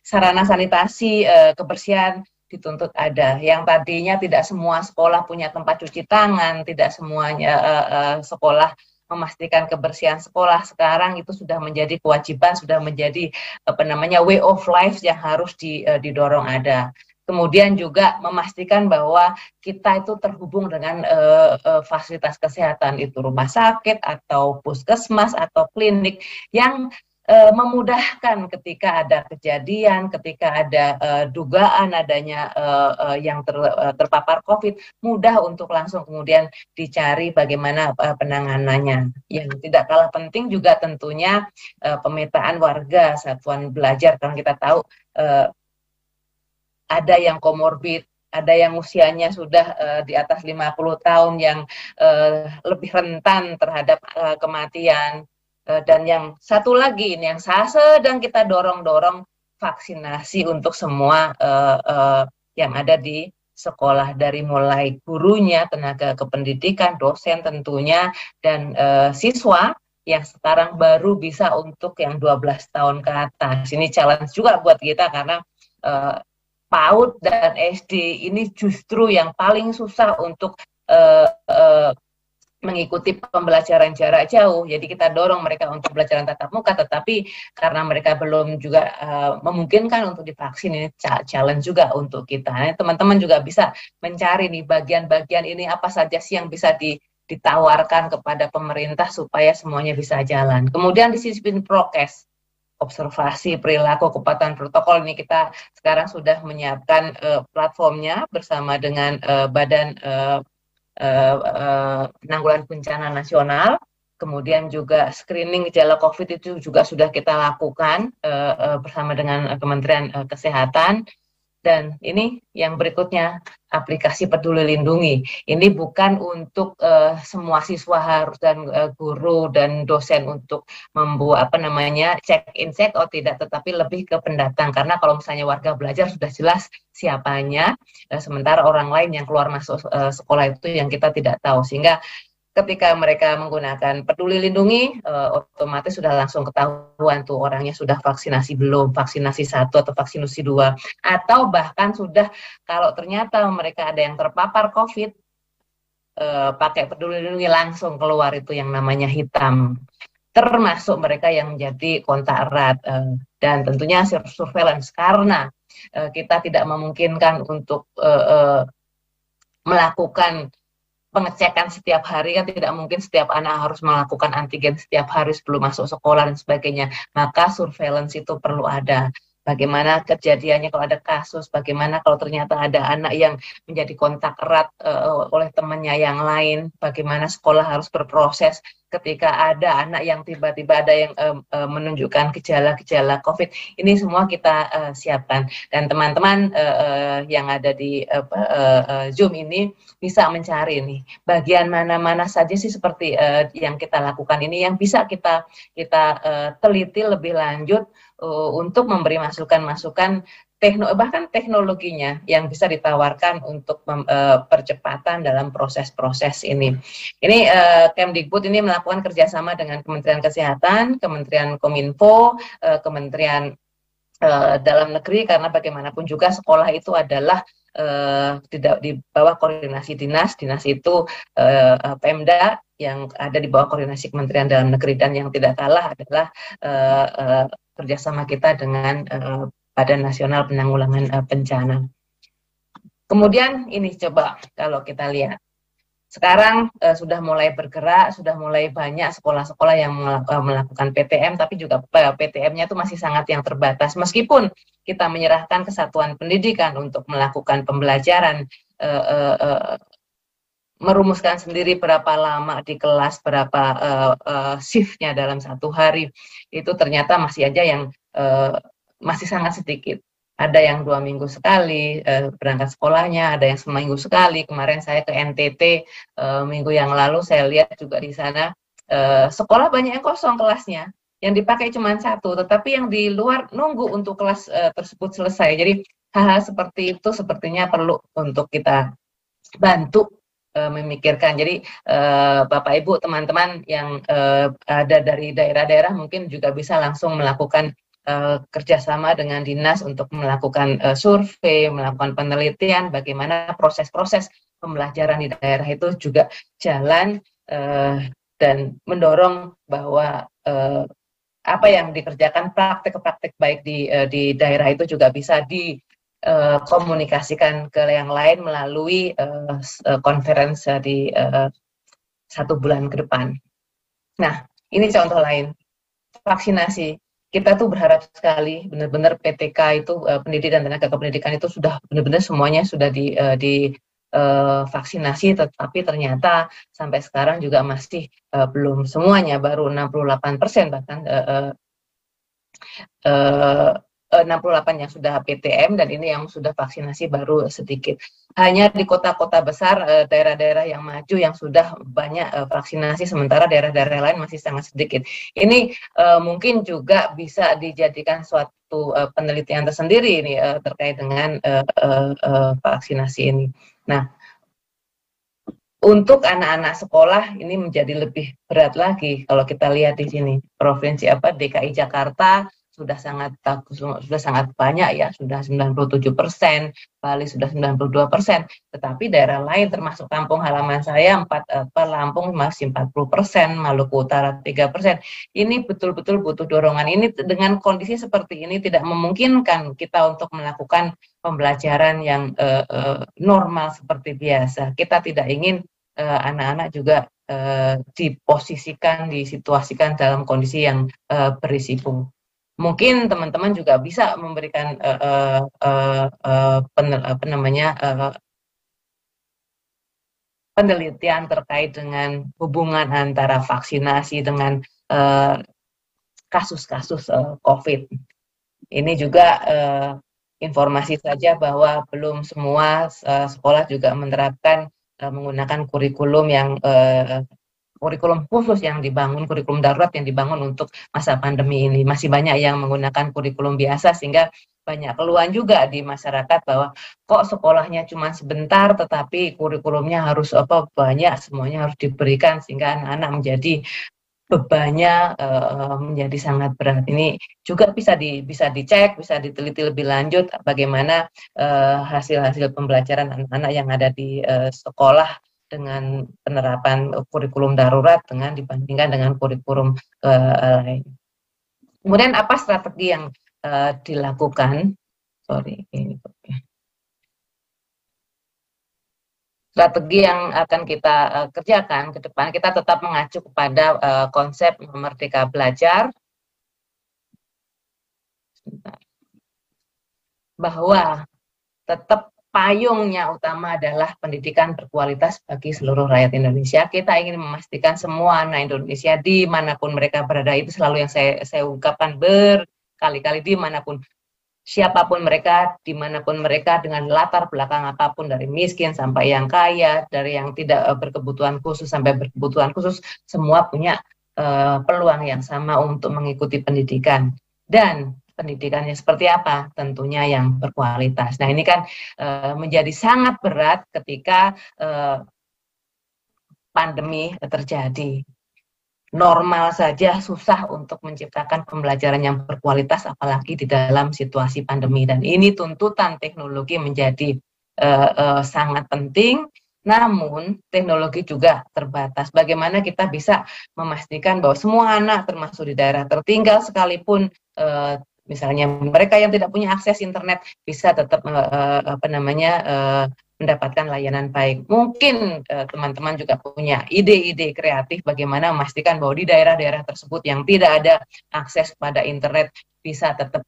Sarana sanitasi, kebersihan dituntut ada. Yang tadinya tidak semua sekolah punya tempat cuci tangan, tidak semuanya sekolah memastikan kebersihan sekolah, sekarang itu sudah menjadi kewajiban, sudah menjadi way of life yang harus didorong ada. Kemudian juga memastikan bahwa kita itu terhubung dengan fasilitas kesehatan, itu rumah sakit atau puskesmas atau klinik yang memudahkan ketika ada kejadian, ketika ada dugaan adanya yang terpapar COVID, mudah untuk langsung kemudian dicari bagaimana penanganannya. Yang tidak kalah penting juga tentunya pemetaan warga satuan belajar, karena kita tahu ada yang komorbid, ada yang usianya sudah di atas 50 tahun yang lebih rentan terhadap kematian. Dan yang satu lagi ini yang sedang kita dorong vaksinasi untuk semua yang ada di sekolah, dari mulai gurunya, tenaga kependidikan, dosen tentunya, dan siswa yang sekarang baru bisa untuk yang 12 tahun ke atas. Ini challenge juga buat kita karena PAUD dan SD ini justru yang paling susah untuk mengikuti pembelajaran jarak jauh. Jadi kita dorong mereka untuk pembelajaran tatap muka, tetapi karena mereka belum juga memungkinkan untuk divaksin, ini challenge juga untuk kita. Nah, teman-teman juga bisa mencari nih bagian-bagian ini apa saja sih yang bisa ditawarkan kepada pemerintah supaya semuanya bisa jalan. Kemudian disiplin prokes, observasi perilaku, kepatuhan protokol, ini kita sekarang sudah menyiapkan platformnya bersama dengan Badan penanggulangan bencana nasional. Kemudian juga screening gejala COVID itu juga sudah kita lakukan bersama dengan Kementerian Kesehatan. Dan ini yang berikutnya, aplikasi Peduli Lindungi. Ini bukan untuk semua siswa harus dan guru dan dosen untuk membuat check in check out, tidak, tetapi lebih ke pendatang. Karena kalau misalnya warga belajar sudah jelas siapanya, sementara orang lain yang keluar masuk sekolah itu yang kita tidak tahu. Sehingga ketika mereka menggunakan Peduli Lindungi, otomatis sudah langsung ketahuan tuh orangnya sudah vaksinasi belum, vaksinasi 1 atau vaksinasi 2, atau bahkan sudah, kalau ternyata mereka ada yang terpapar COVID, pakai Peduli Lindungi langsung keluar itu yang namanya hitam, termasuk mereka yang menjadi kontak erat, dan tentunya surveillance, karena kita tidak memungkinkan untuk melakukan pengecekan setiap hari, kan tidak mungkin setiap anak harus melakukan antigen setiap hari sebelum masuk sekolah dan sebagainya. Maka surveillance itu perlu ada. Bagaimana kejadiannya kalau ada kasus, bagaimana kalau ternyata ada anak yang menjadi kontak erat oleh temannya yang lain, bagaimana sekolah harus berproses ketika ada anak yang tiba-tiba ada yang menunjukkan gejala-gejala COVID. Ini semua kita siapkan. Dan teman-teman yang ada di Zoom ini bisa mencari nih bagian mana-mana saja sih seperti yang kita lakukan ini yang bisa kita teliti lebih lanjut untuk memberi masukan-masukan bahkan teknologinya yang bisa ditawarkan untuk percepatan dalam proses-proses ini. Ini Kemdikbud ini melakukan kerjasama dengan Kementerian Kesehatan, Kementerian Kominfo, Kementerian Dalam Negeri, karena bagaimanapun juga sekolah itu adalah tidak di bawah koordinasi dinas itu Pemda yang ada di bawah koordinasi Kementerian Dalam Negeri, dan yang tidak kalah adalah kerjasama kita dengan Badan Nasional Penanggulangan Bencana. Kemudian ini coba kalau kita lihat sekarang sudah mulai bergerak, sudah mulai banyak sekolah-sekolah yang melakukan PTM, tapi juga PTM-nya itu masih sangat yang terbatas. Meskipun kita menyerahkan kesatuan pendidikan untuk melakukan pembelajaran, merumuskan sendiri berapa lama di kelas, berapa shift-nya dalam satu hari, itu ternyata masih aja yang masih sangat sedikit. Ada yang 2 minggu sekali berangkat sekolahnya, ada yang seminggu sekali. Kemarin saya ke NTT minggu yang lalu, saya lihat juga di sana sekolah banyak yang kosong kelasnya, yang dipakai cuma 1, tetapi yang di luar nunggu untuk kelas tersebut selesai. Jadi hal-hal seperti itu sepertinya perlu untuk kita bantu memikirkan. Jadi Bapak Ibu teman-teman yang ada dari daerah-daerah mungkin juga bisa langsung melakukan kerjasama dengan dinas untuk melakukan survei, melakukan penelitian bagaimana proses-proses pembelajaran di daerah itu juga jalan, dan mendorong bahwa apa yang dikerjakan praktek-praktek baik di daerah itu juga bisa dikomunikasikan ke yang lain melalui konferensi di 1 bulan ke depan. Nah, ini contoh lain, vaksinasi. Kita tuh berharap sekali benar-benar PTK itu pendidik dan tenaga kependidikan itu sudah benar-benar semuanya sudah vaksinasi, tetapi ternyata sampai sekarang juga masih belum semuanya, baru 68% bahkan 68 yang sudah PTM, dan ini yang sudah vaksinasi baru sedikit. Hanya di kota-kota besar, daerah-daerah yang maju yang sudah banyak vaksinasi, sementara daerah-daerah lain masih sangat sedikit. Ini mungkin juga bisa dijadikan suatu penelitian tersendiri ini terkait dengan vaksinasi ini. Nah, untuk anak-anak sekolah ini menjadi lebih berat lagi kalau kita lihat di sini. Provinsi DKI Jakarta sudah sangat bagus, sudah sangat banyak ya, sudah 97%, Bali sudah 92%, tetapi daerah lain termasuk kampung halaman saya, Lampung masih 40%, Maluku Utara 3%. Ini betul-betul butuh dorongan. Ini dengan kondisi seperti ini tidak memungkinkan kita untuk melakukan pembelajaran yang normal seperti biasa. Kita tidak ingin anak-anak juga disituasikan dalam kondisi yang berisiko. Mungkin teman-teman juga bisa memberikan penelitian terkait dengan hubungan antara vaksinasi dengan kasus-kasus COVID. Ini juga informasi saja bahwa belum semua sekolah juga menerapkan menggunakan kurikulum yang kurikulum khusus yang dibangun, kurikulum darurat yang dibangun untuk masa pandemi ini. Masih banyak yang menggunakan kurikulum biasa, sehingga banyak keluhan juga di masyarakat bahwa kok sekolahnya cuma sebentar tetapi kurikulumnya harus banyak, semuanya harus diberikan, sehingga anak-anak menjadi bebannya menjadi sangat berat. Ini juga bisa dicek, bisa diteliti lebih lanjut bagaimana hasil-hasil pembelajaran anak-anak yang ada di sekolah dengan penerapan kurikulum darurat dibandingkan dengan kurikulum lain. Kemudian apa strategi yang dilakukan? Strategi yang akan kita kerjakan ke depan, kita tetap mengacu kepada konsep Merdeka Belajar, bahwa tetap payungnya utama adalah pendidikan berkualitas bagi seluruh rakyat Indonesia. Kita ingin memastikan semua anak Indonesia dimanapun mereka berada, itu selalu yang saya ungkapkan berkali-kali, dimanapun, siapapun mereka, dimanapun mereka, dengan latar belakang apapun, dari miskin sampai yang kaya, dari yang tidak berkebutuhan khusus sampai berkebutuhan khusus, semua punya peluang yang sama untuk mengikuti pendidikan. Dan pendidikannya seperti apa? Tentunya yang berkualitas. Nah, ini kan menjadi sangat berat ketika pandemi terjadi. Normal saja susah untuk menciptakan pembelajaran yang berkualitas, apalagi di dalam situasi pandemi. Dan ini tuntutan teknologi menjadi sangat penting. Namun teknologi juga terbatas. Bagaimana kita bisa memastikan bahwa semua anak, termasuk di daerah tertinggal sekalipun, misalnya mereka yang tidak punya akses internet, bisa tetap mendapatkan layanan baik. Mungkin teman-teman juga punya ide-ide kreatif bagaimana memastikan bahwa di daerah-daerah tersebut yang tidak ada akses pada internet bisa tetap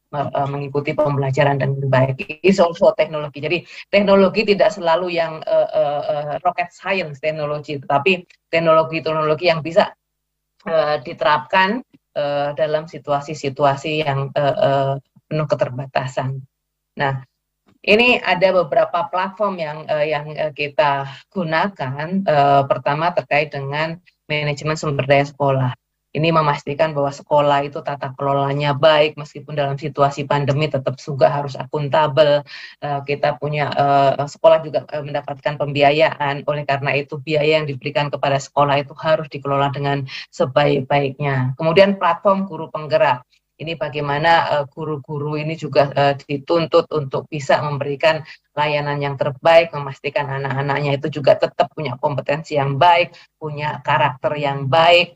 mengikuti pembelajaran dengan baik. It's also teknologi. Jadi teknologi tidak selalu yang rocket science teknologi, tetapi teknologi-teknologi yang bisa diterapkan dalam situasi-situasi yang penuh keterbatasan. Nah, ini ada beberapa platform yang kita gunakan. Pertama terkait dengan manajemen sumber daya sekolah. Ini memastikan bahwa sekolah itu tata kelolanya baik, meskipun dalam situasi pandemi tetap juga harus akuntabel. Kita punya sekolah juga mendapatkan pembiayaan, oleh karena itu biaya yang diberikan kepada sekolah itu harus dikelola dengan sebaik-baiknya. Kemudian platform guru penggerak. Ini bagaimana guru-guru ini juga dituntut untuk bisa memberikan layanan yang terbaik, memastikan anak-anaknya itu juga tetap punya kompetensi yang baik, punya karakter yang baik,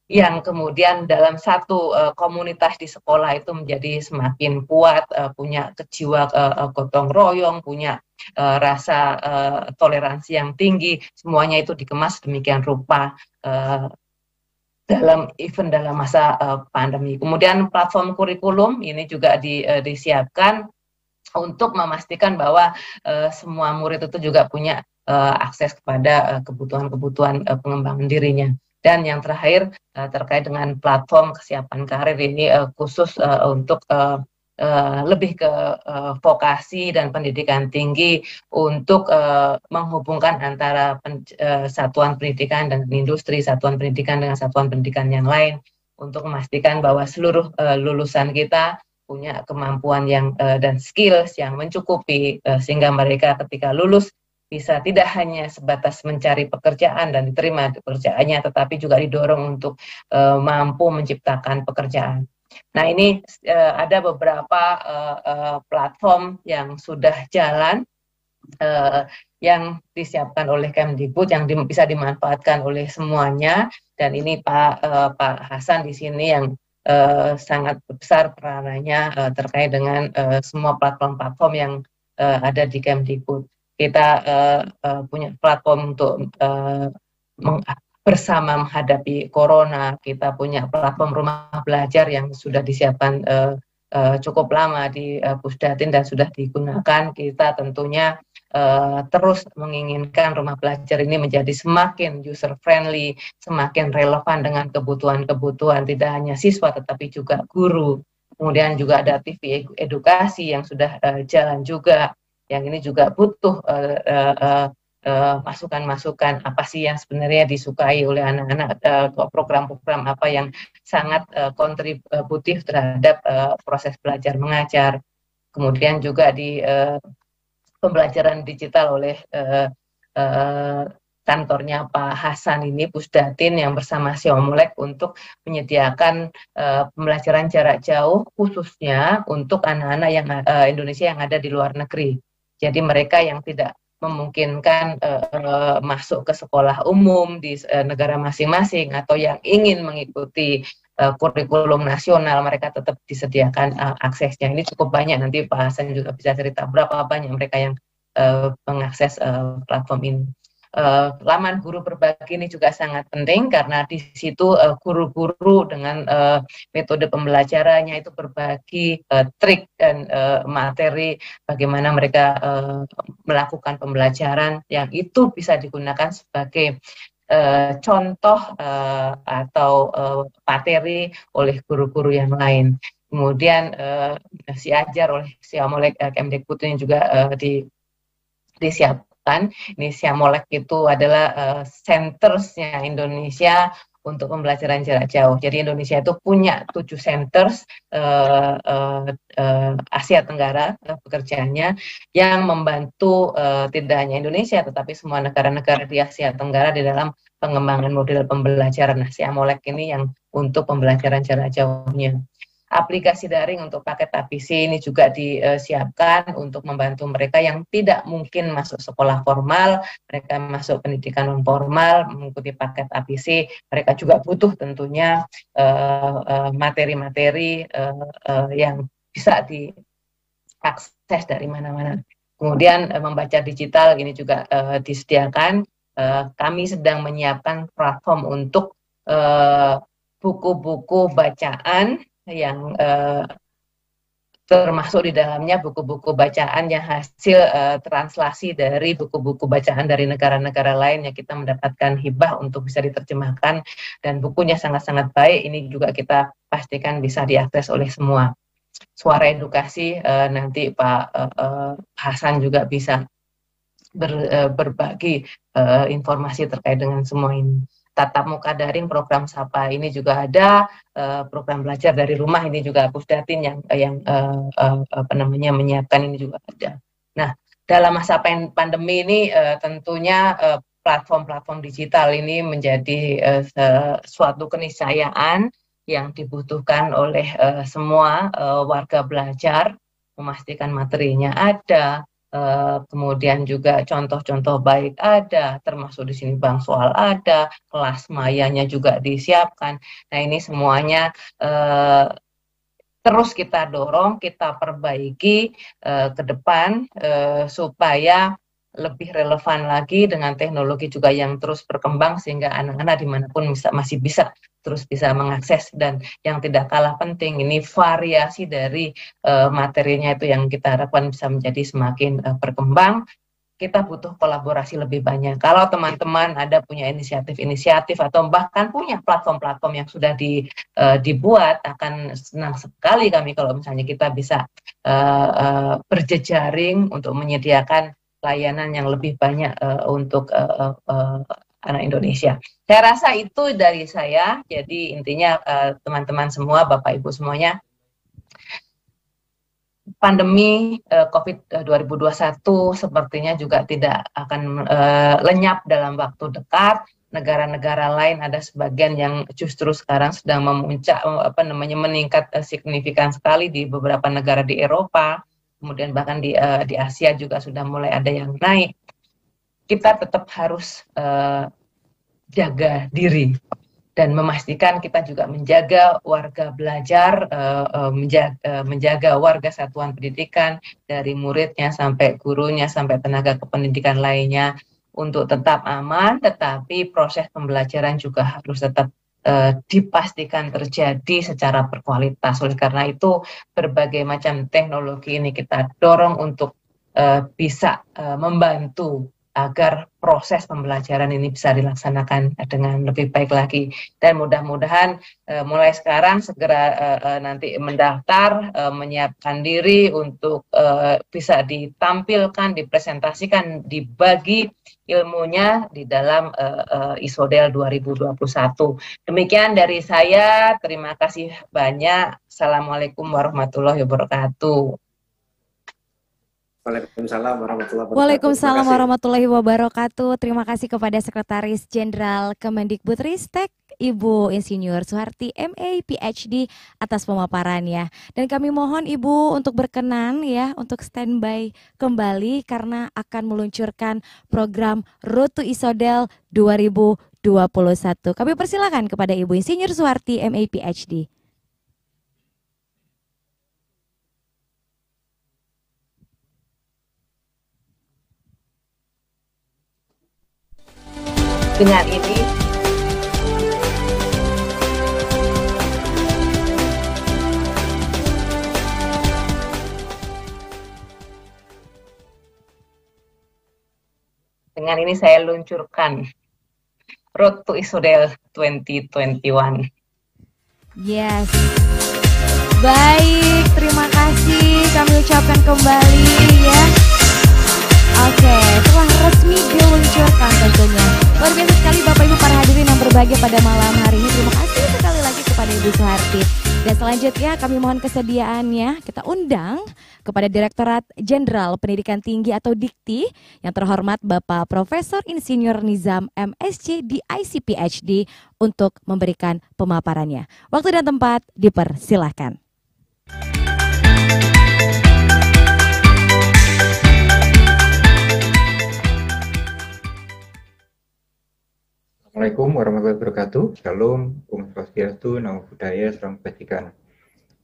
yang kemudian dalam satu komunitas di sekolah itu menjadi semakin kuat, punya jiwa gotong royong, punya rasa toleransi yang tinggi, semuanya itu dikemas demikian rupa dalam masa pandemi. Kemudian platform kurikulum ini juga disiapkan untuk memastikan bahwa semua murid itu juga punya akses kepada kebutuhan-kebutuhan pengembangan dirinya. Dan yang terakhir terkait dengan platform kesiapan karir, ini khusus untuk lebih ke vokasi dan pendidikan tinggi untuk menghubungkan antara satuan pendidikan dan industri, satuan pendidikan dengan satuan pendidikan yang lain, untuk memastikan bahwa seluruh lulusan kita punya kemampuan dan skills yang mencukupi, sehingga mereka ketika lulus bisa tidak hanya sebatas mencari pekerjaan dan diterima pekerjaannya, tetapi juga didorong untuk mampu menciptakan pekerjaan. Nah, ini ada beberapa platform yang sudah jalan, yang disiapkan oleh Kemdikbud, yang bisa dimanfaatkan oleh semuanya. Dan ini Pak Hasan di sini yang sangat besar peranannya terkait dengan semua platform-platform yang ada di Kemdikbud. Kita punya platform untuk bersama menghadapi corona. Kita punya platform rumah belajar yang sudah disiapkan cukup lama di Pusdatin dan sudah digunakan. Kita tentunya terus menginginkan rumah belajar ini menjadi semakin user friendly, semakin relevan dengan kebutuhan-kebutuhan tidak hanya siswa tetapi juga guru. Kemudian juga ada TV edukasi yang sudah jalan juga, yang ini juga butuh masukan-masukan apa sih yang sebenarnya disukai oleh anak-anak, program-program apa yang sangat kontributif terhadap proses belajar mengajar. Kemudian juga di pembelajaran digital oleh kantornya Pak Hasan ini, Pusdatin, yang bersama Siamolek untuk menyediakan pembelajaran jarak jauh khususnya untuk anak-anak yang Indonesia yang ada di luar negeri. Jadi mereka yang tidak memungkinkan masuk ke sekolah umum di negara masing-masing atau yang ingin mengikuti kurikulum nasional, mereka tetap disediakan aksesnya. Ini cukup banyak, nanti Pak Hasan juga bisa cerita berapa banyak mereka yang mengakses platform ini. Laman guru berbagi ini juga sangat penting karena di situ guru-guru dengan metode pembelajarannya itu berbagi trik dan materi bagaimana mereka melakukan pembelajaran yang itu bisa digunakan sebagai contoh atau materi materi oleh guru-guru yang lain. Kemudian diajar oleh Siamolek Kemdikbud ini juga disiapkan. Ini Siamolek itu adalah centersnya Indonesia untuk pembelajaran jarak jauh. Jadi Indonesia itu punya 7 centers Asia Tenggara pekerjaannya yang membantu tidak hanya Indonesia tetapi semua negara-negara di Asia Tenggara di dalam pengembangan model pembelajaran. Nah, Siamolek ini yang untuk pembelajaran jarak jauhnya. Aplikasi daring untuk paket APC ini juga disiapkan untuk membantu mereka yang tidak mungkin masuk sekolah formal, mereka masuk pendidikan non formal, mengikuti paket APC, mereka juga butuh tentunya materi-materi yang bisa diakses dari mana-mana. Kemudian membaca digital ini juga disediakan. Kami sedang menyiapkan platform untuk buku-buku bacaan yang termasuk di dalamnya buku-buku bacaan yang hasil translasi dari buku-buku bacaan dari negara-negara lain yang kita mendapatkan hibah untuk bisa diterjemahkan, dan bukunya sangat-sangat baik. Ini juga kita pastikan bisa diakses oleh semua. Suara edukasi nanti Pak Hasan juga bisa berbagi informasi terkait dengan semua ini. Tatap muka daring, program Sapa ini juga ada, program belajar dari rumah ini juga Pusdatin yang menyiapkan ini juga ada. Nah, dalam masa pandemi ini tentunya platform-platform digital ini menjadi suatu keniscayaan yang dibutuhkan oleh semua warga belajar, memastikan materinya ada. Kemudian juga contoh-contoh baik ada, termasuk di sini bank soal ada, kelas mayanya juga disiapkan. Nah, ini semuanya terus kita dorong, kita perbaiki ke depan supaya lebih relevan lagi dengan teknologi juga yang terus berkembang sehingga anak-anak dimanapun masih bisa terus bisa mengakses. Dan yang tidak kalah penting ini variasi dari materinya itu yang kita harapkan bisa menjadi semakin berkembang. Kita butuh kolaborasi lebih banyak. Kalau teman-teman ada punya inisiatif-inisiatif atau bahkan punya platform-platform yang sudah dibuat, akan senang sekali kami kalau misalnya kita bisa berjejaring untuk menyediakan layanan yang lebih banyak untuk anak Indonesia. Saya rasa itu dari saya. Jadi intinya teman-teman semua, Bapak Ibu semuanya, pandemi COVID 2021 sepertinya juga tidak akan lenyap dalam waktu dekat. Negara-negara lain ada sebagian yang justru sekarang sedang memuncak, meningkat signifikan sekali di beberapa negara di Eropa. Kemudian bahkan di Asia juga sudah mulai ada yang naik. Kita tetap harus jaga diri dan memastikan kita juga menjaga warga belajar, menjaga warga satuan pendidikan dari muridnya sampai gurunya sampai tenaga kependidikan lainnya untuk tetap aman, tetapi proses pembelajaran juga harus tetap dipastikan terjadi secara berkualitas. Oleh karena itu berbagai macam teknologi ini kita dorong untuk bisa membantu agar proses pembelajaran ini bisa dilaksanakan dengan lebih baik lagi. Dan mudah-mudahan mulai sekarang segera nanti mendaftar, menyiapkan diri untuk bisa ditampilkan, dipresentasikan, dibagi ilmunya di dalam ISODEL 2021. Demikian dari saya, terima kasih banyak. Assalamualaikum warahmatullahi wabarakatuh. Waalaikumsalam warahmatullahi wabarakatuh. Waalaikumsalam warahmatullahi wabarakatuh. Terima kasih kepada Sekretaris Jenderal Kemendikbudristek Ibu Insinyur Suharti MA PhD atas pemaparannya. Dan kami mohon Ibu untuk berkenan ya untuk standby kembali karena akan meluncurkan program Road to ISODEL 2021. Kami persilakan kepada Ibu Insinyur Suharti MA PhD. Dengan ini saya luncurkan Road to ISODEL 2021. Yes. Baik, terima kasih kami ucapkan kembali ya. Oke, telah resmi diluncurkan tentunya. Luar biasa sekali Bapak Ibu para hadirin yang berbahagia pada malam hari ini. Terima kasih sekali lagi kepada Ibu Suharti. Dan selanjutnya kami mohon kesediaannya kita undang kepada Direktorat Jenderal Pendidikan Tinggi atau Dikti yang terhormat Bapak Profesor Insinyur Nizam MSc DIC PhD untuk memberikan pemaparannya. Waktu dan tempat dipersilahkan. Assalamualaikum warahmatullahi wabarakatuh. Shalom, Om Swastiastu, Namo Buddhaya, Salam Kebajikan.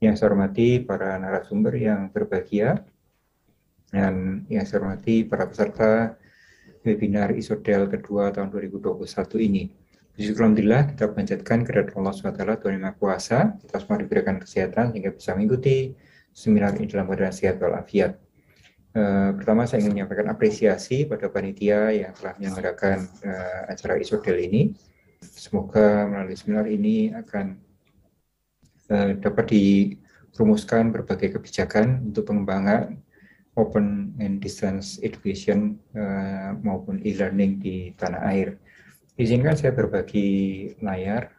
Yang saya hormati para narasumber yang berbahagia dan yang saya hormati para peserta webinar ISODEL kedua tahun 2021 ini. Alhamdulillah kita panjatkan kehadirat Allah SWT, Tuhan Yang Maha Kuasa. Kita semua diberikan kesehatan sehingga bisa mengikuti seminar ini dalam keadaan sehat walafiat. Pertama saya ingin menyampaikan apresiasi pada panitia yang telah menyelenggarakan acara ISODEL ini. Semoga melalui seminar ini akan dapat dirumuskan berbagai kebijakan untuk pengembangan open and distance education maupun e-learning di tanah air. Izinkan saya berbagi layar.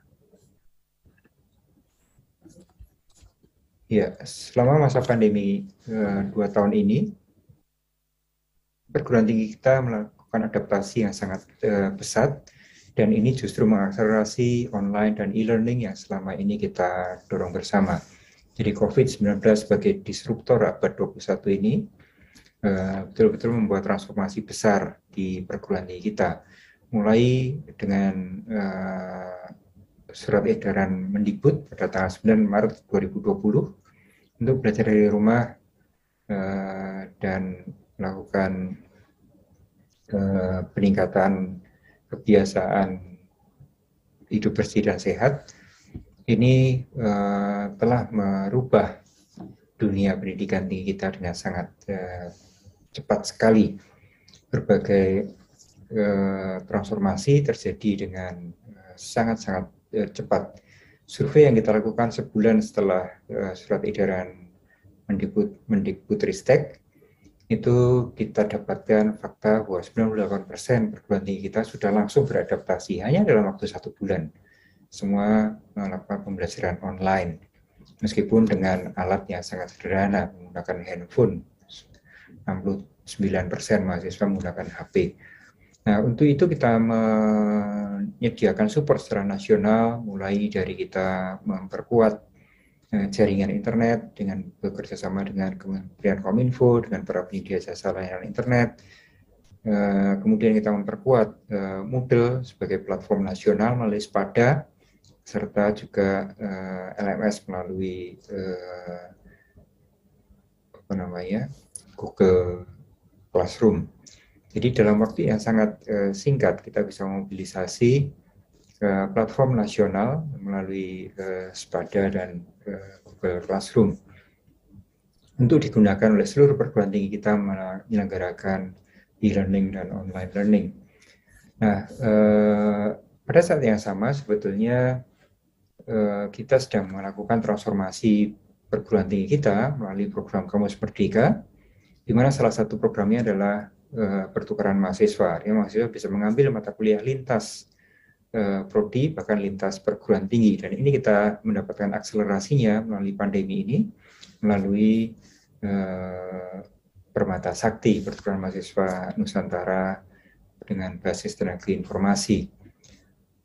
Ya, selama masa pandemi 2 tahun ini, perguruan tinggi kita melakukan adaptasi yang sangat pesat, dan ini justru mengakselerasi online dan e-learning yang selama ini kita dorong bersama. Jadi COVID-19 sebagai disruptor abad 21 ini betul-betul membuat transformasi besar di perguruan tinggi kita. Mulai dengan surat edaran Mendikbud pada tanggal 9 Maret 2020 untuk belajar dari rumah dan melakukan peningkatan kebiasaan hidup bersih dan sehat, ini telah merubah dunia pendidikan tinggi kita dengan sangat cepat sekali. Berbagai transformasi terjadi dengan sangat-sangat cepat. Survei yang kita lakukan sebulan setelah surat edaran Mendikbudristek, itu kita dapatkan fakta bahwa 98% perguruan tinggi kita sudah langsung beradaptasi hanya dalam waktu 1 bulan. Semua melakukan pembelajaran online, meskipun dengan alat yang sangat sederhana, menggunakan handphone. 69% mahasiswa menggunakan HP. Nah, untuk itu kita menyediakan support secara nasional, mulai dari kita memperkuat jaringan internet dengan bekerja sama dengan Kementerian Kominfo, dengan para penyedia jasa layanan internet. Kemudian kita memperkuat Moodle sebagai platform nasional melalui SPADA, serta juga LMS melalui Google Classroom. Jadi dalam waktu yang sangat singkat kita bisa memobilisasi platform nasional melalui SPADA dan Google Classroom. untuk digunakan oleh seluruh perguruan tinggi kita menyelenggarakan e-learning dan online learning. Nah, pada saat yang sama sebetulnya kita sedang melakukan transformasi perguruan tinggi kita melalui program Kampus Merdeka, di mana salah satu programnya adalah pertukaran mahasiswa. Ya, mahasiswa bisa mengambil mata kuliah lintas prodi, bahkan lintas perguruan tinggi. Dan ini kita mendapatkan akselerasinya melalui pandemi ini, melalui Permata Sakti, pertukaran mahasiswa Nusantara dengan basis teknologi informasi.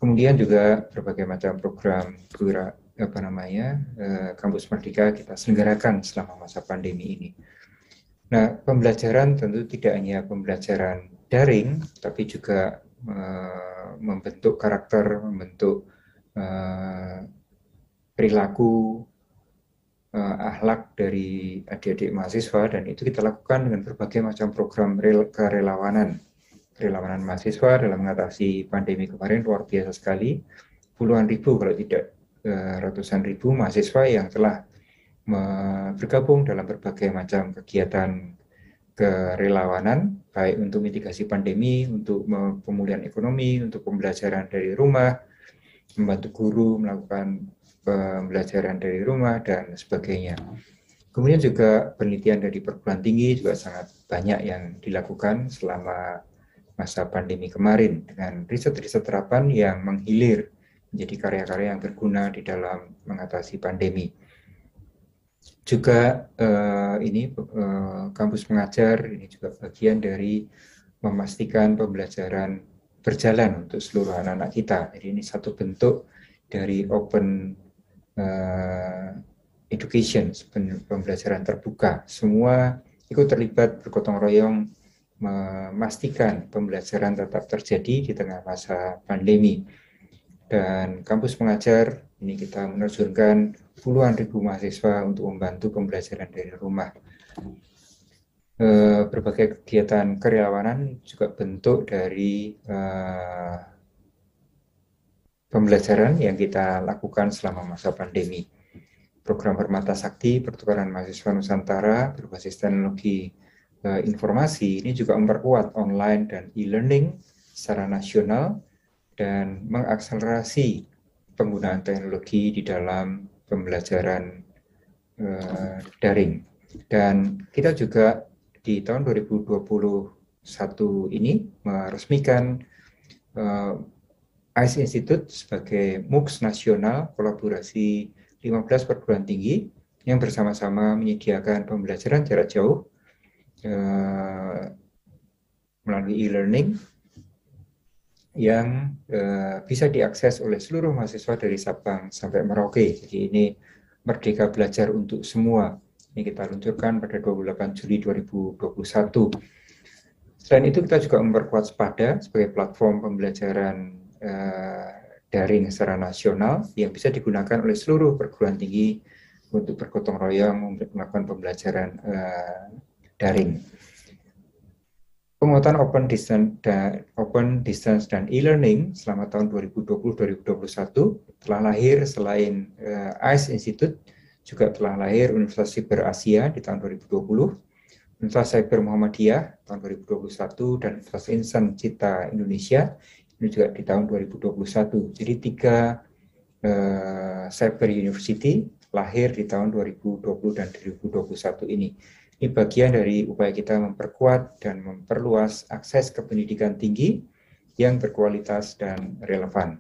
Kemudian juga berbagai macam program Kampus Merdeka kita selenggarakan selama masa pandemi ini. Nah, pembelajaran tentu tidak hanya pembelajaran daring, tapi juga membentuk karakter, membentuk perilaku, akhlak dari adik-adik mahasiswa, dan itu kita lakukan dengan berbagai macam program kerelawanan mahasiswa dalam mengatasi pandemi kemarin. Luar biasa sekali, puluhan ribu kalau tidak ratusan ribu mahasiswa yang telah bergabung dalam berbagai macam kegiatan kerelawanan, baik untuk mitigasi pandemi, untuk pemulihan ekonomi, untuk pembelajaran dari rumah, membantu guru melakukan pembelajaran dari rumah, dan sebagainya. Kemudian juga penelitian dari perguruan tinggi juga sangat banyak yang dilakukan selama masa pandemi kemarin, dengan riset-riset terapan yang menghilir menjadi karya-karya yang berguna di dalam mengatasi pandemi. Juga kampus mengajar ini juga bagian dari memastikan pembelajaran berjalan untuk seluruh anak-anak kita. Jadi ini satu bentuk dari open education, pembelajaran terbuka. Semua ikut terlibat bergotong royong memastikan pembelajaran tetap terjadi di tengah masa pandemi. Dan kampus mengajar ini kita menerjunkan puluhan ribu mahasiswa untuk membantu pembelajaran dari rumah. Berbagai kegiatan kerelawanan juga bentuk dari pembelajaran yang kita lakukan selama masa pandemi. Program Permata Sakti, pertukaran mahasiswa Nusantara berbasis teknologi informasi ini juga memperkuat online dan e-learning secara nasional dan mengakselerasi penggunaan teknologi di dalam pembelajaran daring. Dan kita juga di tahun 2021 ini meresmikan ICE Institute sebagai MOOCs nasional kolaborasi 15 perguruan tinggi yang bersama-sama menyediakan pembelajaran jarak jauh melalui e-learning yang bisa diakses oleh seluruh mahasiswa dari Sabang sampai Merauke. Jadi ini Merdeka Belajar untuk Semua. Ini kita luncurkan pada 28 Juli 2021. Selain itu kita juga memperkuat Spada sebagai platform pembelajaran daring secara nasional yang bisa digunakan oleh seluruh perguruan tinggi untuk bergotong royong melakukan pembelajaran daring. Penguatan open distance dan e-learning selama tahun 2020-2021 telah lahir selain ICE Institute, juga telah lahir Universitas Cyber Asia di tahun 2020, Universitas Cyber Muhammadiyah tahun 2021, dan Universitas Insan Cita Indonesia ini juga di tahun 2021. Jadi 3 Cyber University lahir di tahun 2020 dan 2021 ini. Ini bagian dari upaya kita memperkuat dan memperluas akses ke pendidikan tinggi yang berkualitas dan relevan.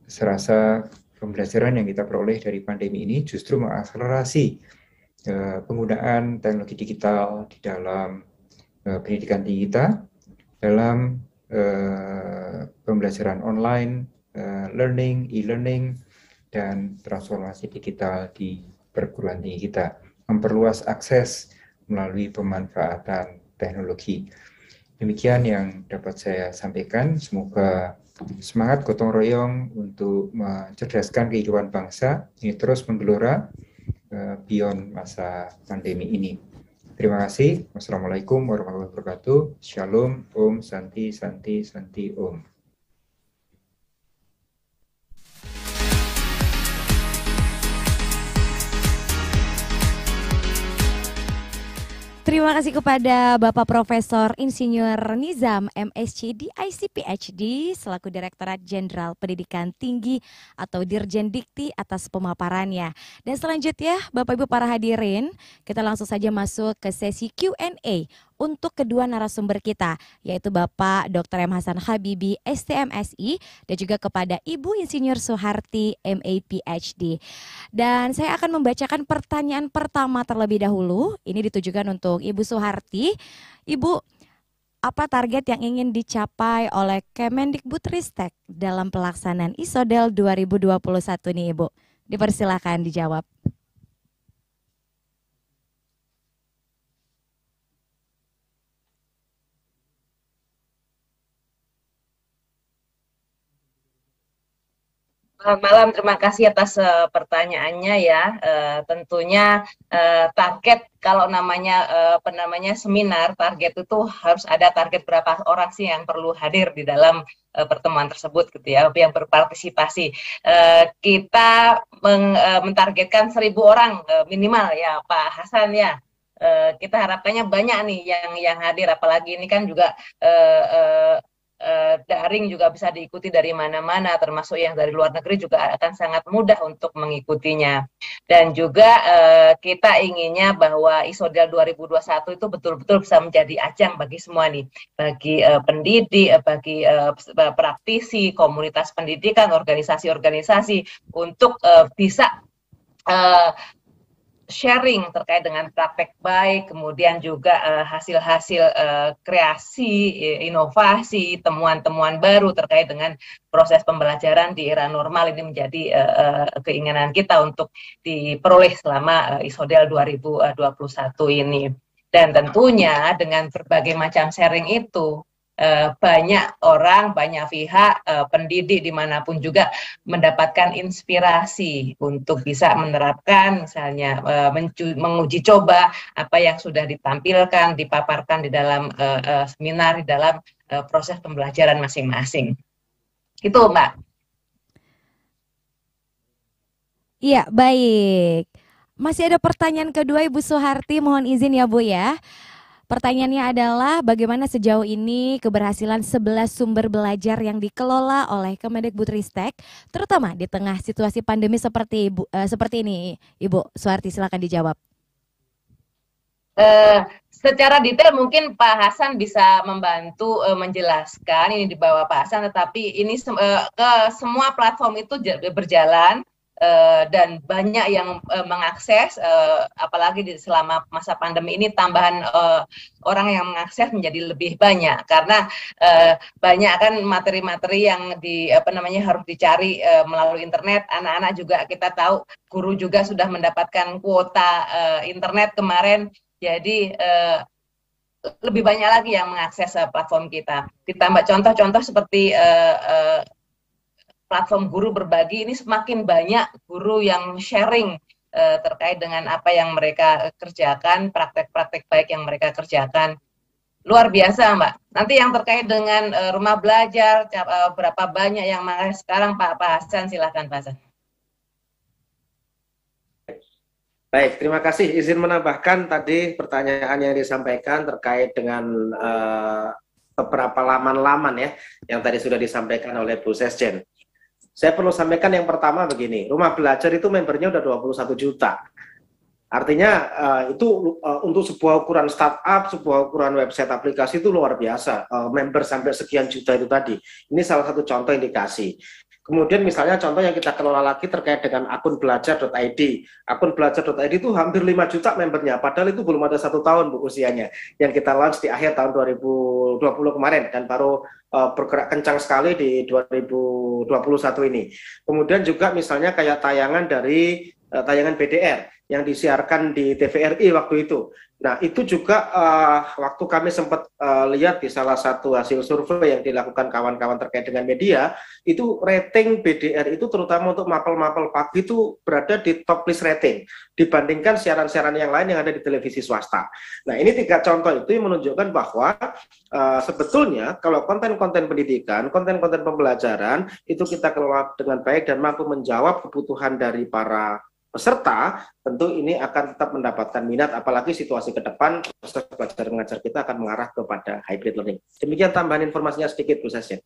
Serasa pembelajaran yang kita peroleh dari pandemi ini justru mengakselerasi penggunaan teknologi digital di dalam pendidikan tinggi kita, dalam pembelajaran online, learning, e-learning, dan transformasi digital di perguruan tinggi kita. Memperluas akses melalui pemanfaatan teknologi. Demikian yang dapat saya sampaikan. Semoga semangat gotong royong untuk mencerdaskan kehidupan bangsa ini terus menggelora beyond masa pandemi ini. Terima kasih. Wassalamualaikum warahmatullahi wabarakatuh. Shalom, Om, Santi, Santi, Santi, Om. Terima kasih kepada Bapak Profesor Insinyur Nizam MSc DIC PhD selaku Direktorat Jenderal Pendidikan Tinggi atau Dirjen Dikti atas pemaparannya. Dan selanjutnya Bapak Ibu para hadirin, kita langsung saja masuk ke sesi Q&A untuk kedua narasumber kita, yaitu Bapak Dr. M. Hasan Habibi, STMSI, dan juga kepada Ibu Insinyur Suharti, MA PhD. Dan saya akan membacakan pertanyaan pertama terlebih dahulu. Ini ditujukan untuk Ibu Suharti. Ibu, apa target yang ingin dicapai oleh Kemendikbudristek dalam pelaksanaan ISODEL 2021 nih Ibu? Dipersilakan dijawab. Selamat malam, terima kasih atas pertanyaannya ya. Tentunya target kalau namanya seminar, target itu harus ada target berapa orang sih yang perlu hadir di dalam pertemuan tersebut gitu ya, yang berpartisipasi. Kita mentargetkan 1.000 orang minimal ya Pak Hasan ya. Kita harapkannya banyak nih yang hadir, apalagi ini kan juga daring juga bisa diikuti dari mana-mana, termasuk yang dari luar negeri juga akan sangat mudah untuk mengikutinya. Dan juga kita inginnya bahwa ISODEL 2021 itu betul-betul bisa menjadi ajang bagi semua nih, bagi pendidik, bagi praktisi, komunitas pendidikan, organisasi-organisasi untuk bisa sharing terkait dengan praktek baik, kemudian juga hasil-hasil kreasi, inovasi, temuan-temuan baru terkait dengan proses pembelajaran di era normal ini menjadi keinginan kita untuk diperoleh selama ISODEL 2021 ini. Dan tentunya dengan berbagai macam sharing itu, banyak orang, banyak pihak, pendidik dimanapun juga mendapatkan inspirasi untuk bisa menerapkan, misalnya menguji coba apa yang sudah ditampilkan, dipaparkan di dalam seminar, di dalam proses pembelajaran masing-masing. Itu Mbak. Iya, baik. Masih ada pertanyaan kedua Ibu Suharti, mohon izin ya Bu ya. Pertanyaannya adalah bagaimana sejauh ini keberhasilan 11 sumber belajar yang dikelola oleh Kemendikbudristek, terutama di tengah situasi pandemi seperti ini, Ibu Suharti, silakan dijawab. Secara detail mungkin Pak Hasan bisa membantu menjelaskan ini di bawah Pak Hasan, tetapi ini ke semua platform itu berjalan. Dan banyak yang mengakses, apalagi selama masa pandemi ini tambahan orang yang mengakses menjadi lebih banyak karena banyak kan materi-materi yang harus dicari melalui internet. Anak-anak juga kita tahu, guru juga sudah mendapatkan kuota internet kemarin, jadi lebih banyak lagi yang mengakses platform kita. Ditambah contoh-contoh seperti platform guru berbagi, ini semakin banyak guru yang sharing terkait dengan apa yang mereka kerjakan, praktek-praktek baik yang mereka kerjakan. Luar biasa Mbak. Nanti yang terkait dengan rumah belajar, berapa banyak yang mengakses sekarang Pak Hasan, silahkan Pak Hasan. Baik, terima kasih. Izin menambahkan tadi pertanyaan yang disampaikan terkait dengan beberapa laman-laman ya, yang tadi sudah disampaikan oleh Bu Sesjen. Saya perlu sampaikan yang pertama begini, rumah belajar itu membernya udah 21 juta. Artinya itu untuk sebuah ukuran startup, sebuah ukuran website aplikasi itu luar biasa. Member sampai sekian juta itu tadi. Ini salah satu contoh indikasi. Kemudian misalnya contoh yang kita kelola lagi terkait dengan akun belajar.id. Akun belajar.id itu hampir 5 juta membernya, padahal itu belum ada 1 tahun Bu usianya. Yang kita launch di akhir tahun 2020 kemarin dan baru bergerak kencang sekali di 2021 ini. Kemudian juga misalnya kayak tayangan BDR yang disiarkan di TVRI waktu itu. Nah itu juga waktu kami sempat lihat di salah satu hasil survei yang dilakukan kawan-kawan terkait dengan media, itu rating BDR itu terutama untuk mapel-mapel pagi itu berada di top list rating dibandingkan siaran-siaran yang lain yang ada di televisi swasta. Nah ini 3 contoh itu yang menunjukkan bahwa sebetulnya kalau konten-konten pendidikan, konten-konten pembelajaran itu kita kelola dengan baik dan mampu menjawab kebutuhan dari para peserta, tentu ini akan tetap mendapatkan minat, apalagi situasi ke depan proses belajar mengajar kita akan mengarah kepada hybrid learning. Demikian tambahan informasinya sedikit, Bu Sesjen.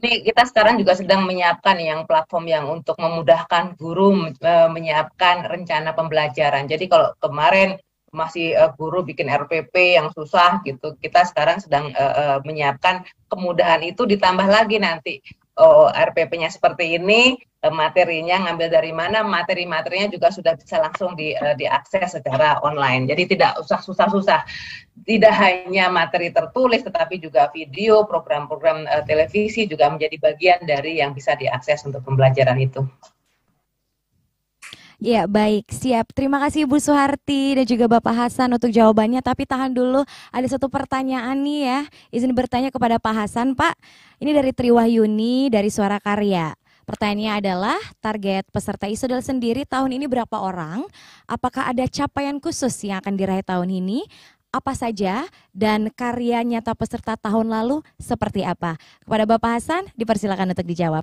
Ini kita sekarang juga sedang menyiapkan yang platform yang untuk memudahkan guru menyiapkan rencana pembelajaran. Jadi kalau kemarin masih guru bikin RPP yang susah gitu, kita sekarang sedang menyiapkan kemudahan itu, ditambah lagi nanti RPP-nya seperti ini, materinya ngambil dari mana, materi-materinya juga sudah bisa langsung diakses secara online. Jadi tidak usah susah-susah. Tidak hanya materi tertulis, tetapi juga video, program-program televisi juga menjadi bagian dari yang bisa diakses untuk pembelajaran itu. Ya, baik, siap. Terima kasih Ibu Suharti dan juga Bapak Hasan untuk jawabannya. Tapi tahan dulu, ada satu pertanyaan nih ya. Izin bertanya kepada Pak Hasan, Pak. Ini dari Triwahyuni dari Suara Karya. Pertanyaannya adalah, target peserta ISODEL sendiri tahun ini berapa orang? Apakah ada capaian khusus yang akan diraih tahun ini? Apa saja? Dan karya nyata peserta tahun lalu seperti apa? Kepada Bapak Hasan, dipersilakan untuk dijawab.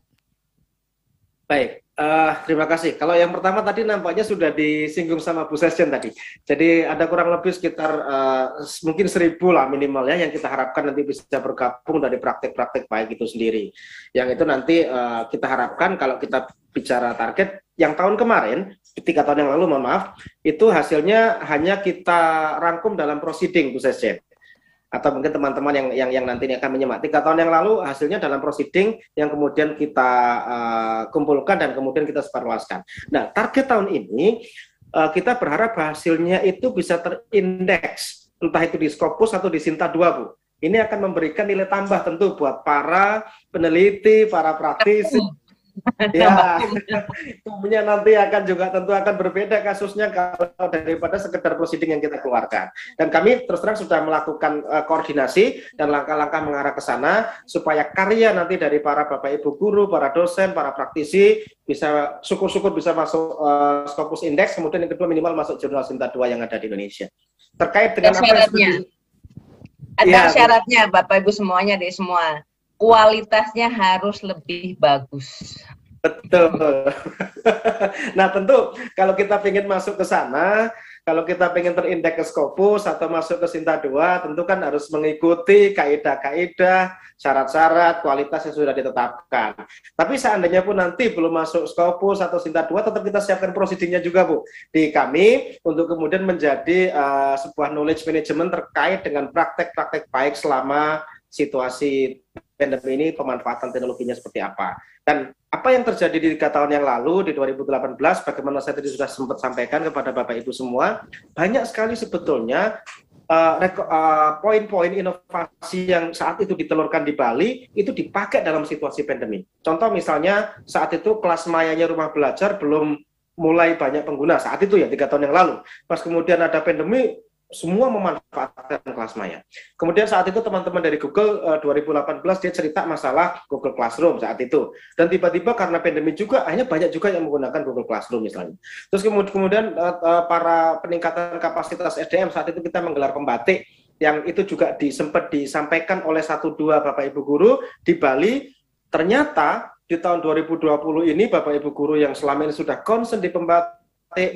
Baik, terima kasih. Kalau yang pertama tadi nampaknya sudah disinggung sama Bu Sesjen tadi. Jadi ada kurang lebih sekitar mungkin 1.000 lah minimalnya yang kita harapkan nanti bisa bergabung dari praktek-praktek baik itu sendiri. Yang itu nanti kita harapkan kalau kita bicara target yang tahun kemarin, 3 tahun yang lalu mohon maaf, itu hasilnya hanya kita rangkum dalam proceeding Bu Sesjen. Atau mungkin teman-teman yang nanti akan menyimak 3 tahun yang lalu hasilnya dalam proceeding yang kemudian kita kumpulkan dan kemudian kita sebarluaskan. Nah, target tahun ini kita berharap hasilnya itu bisa terindeks, entah itu di Scopus atau di Sinta 2, Bu. Ini akan memberikan nilai tambah tentu buat para peneliti, para praktisi. Ya, kemudian nanti akan juga tentu akan berbeda kasusnya kalau daripada sekedar proceeding yang kita keluarkan. Dan kami terus terang sudah melakukan koordinasi dan langkah-langkah mengarah ke sana supaya karya nanti dari para Bapak Ibu guru, para dosen, para praktisi bisa syukur-syukur bisa masuk Scopus Index, kemudian yang kedua minimal masuk jurnal Sinta 2 yang ada di Indonesia. Terkait dengan syaratnya. Ada syaratnya Bapak Ibu semuanya deh semua. Kualitasnya harus lebih bagus. Betul. Nah tentu kalau kita ingin masuk ke sana, kalau kita ingin terindeks ke Scopus atau masuk ke Sinta 2, tentu kan harus mengikuti kaidah-kaidah, syarat-syarat, kualitas yang sudah ditetapkan. Tapi seandainya pun nanti belum masuk Scopus atau Sinta 2, tetap kita siapkan prosedurnya juga, Bu, di kami untuk kemudian menjadi sebuah knowledge management terkait dengan praktek-praktek baik selama situasi pandemi ini, pemanfaatan teknologinya seperti apa. Dan apa yang terjadi di 3 tahun yang lalu, di 2018, bagaimana saya tadi sudah sempat sampaikan kepada Bapak Ibu semua, banyak sekali sebetulnya poin-poin inovasi yang saat itu ditelurkan di Bali, itu dipakai dalam situasi pandemi. Contoh misalnya, saat itu kelas mayanya rumah belajar belum mulai banyak pengguna, saat itu ya 3 tahun yang lalu. Pas kemudian ada pandemi, semua memanfaatkan kelas maya. Kemudian saat itu teman-teman dari Google 2018 dia cerita masalah Google Classroom saat itu. Dan tiba-tiba karena pandemi juga akhirnya banyak juga yang menggunakan Google Classroom misalnya. Terus kemudian para peningkatan kapasitas SDM saat itu kita menggelar pembatik yang itu juga sempat disampaikan oleh 1-2 Bapak Ibu guru di Bali. Ternyata di tahun 2020 ini Bapak Ibu guru yang selama ini sudah concern di pembatik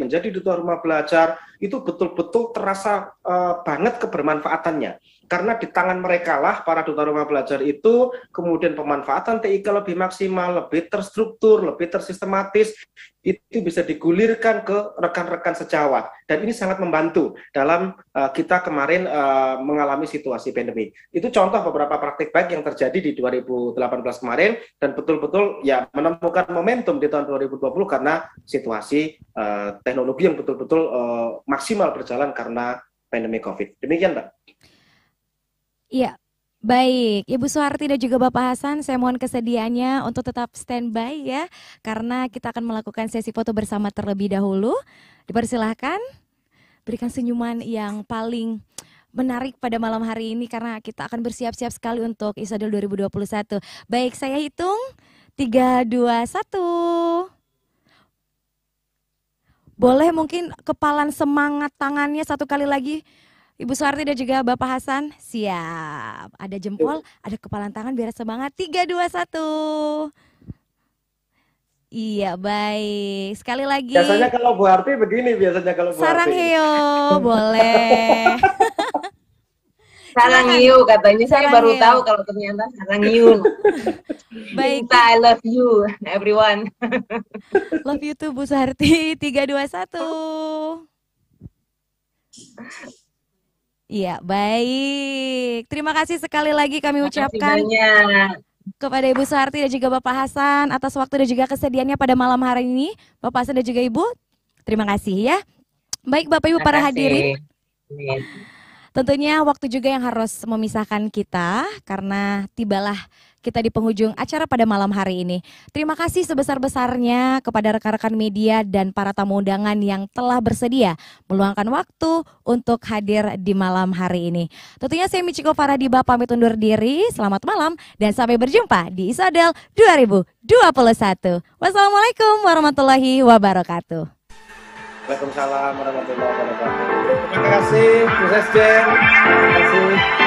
menjadi duta rumah belajar itu betul-betul terasa banget kebermanfaatannya, karena di tangan mereka lah para duta rumah belajar itu kemudian pemanfaatan TIK lebih maksimal, lebih terstruktur, lebih tersistematis, itu bisa digulirkan ke rekan-rekan sejawat, dan ini sangat membantu dalam kita kemarin mengalami situasi pandemi. Itu contoh beberapa praktik baik yang terjadi di 2018 kemarin, dan betul-betul ya menemukan momentum di tahun 2020 karena situasi teknologi yang betul-betul maksimal berjalan karena pandemi COVID. Demikian, Mbak. Iya, baik. Ibu Suharti dan juga Bapak Hasan, saya mohon kesediaannya untuk tetap standby ya, karena kita akan melakukan sesi foto bersama terlebih dahulu. Dipersilahkan, berikan senyuman yang paling menarik pada malam hari ini karena kita akan bersiap-siap sekali untuk ISODEL 2021. Baik, saya hitung 3, 2, 1. Boleh mungkin kepalan semangat tangannya satu kali lagi, Ibu Suharti dan juga Bapak Hasan. Siap, ada jempol, ada kepalan tangan biar semangat. 3, 2, 1. Iya, baik. Sekali lagi. Biasanya kalau Bu Harti begini, Sarang heo, boleh. Sarang you katanya, saya Sarang baru you. tahu kalau ternyata sarang you. Baik. Cinta, I love you, everyone. Love you too Bu Suharti. 3, 2, 1. Iya, baik. Terima kasih sekali lagi kami ucapkan kepada Ibu Suharti dan juga Bapak Hasan atas waktu dan juga kesediaannya pada malam hari ini. Bapak Hasan dan juga Ibu, terima kasih ya. Baik Bapak Ibu para hadirin. Tentunya waktu juga yang harus memisahkan kita karena tibalah kita di penghujung acara pada malam hari ini. Terima kasih sebesar-besarnya kepada rekan-rekan media dan para tamu undangan yang telah bersedia meluangkan waktu untuk hadir di malam hari ini. Tentunya saya Michiko Faradiba pamit undur diri. Selamat malam dan sampai berjumpa di Isadel 2021. Wassalamualaikum warahmatullahi wabarakatuh. Waalaikumsalam warahmatullahi wabarakatuh. Terima kasih, Bu Sesjen. Terima kasih.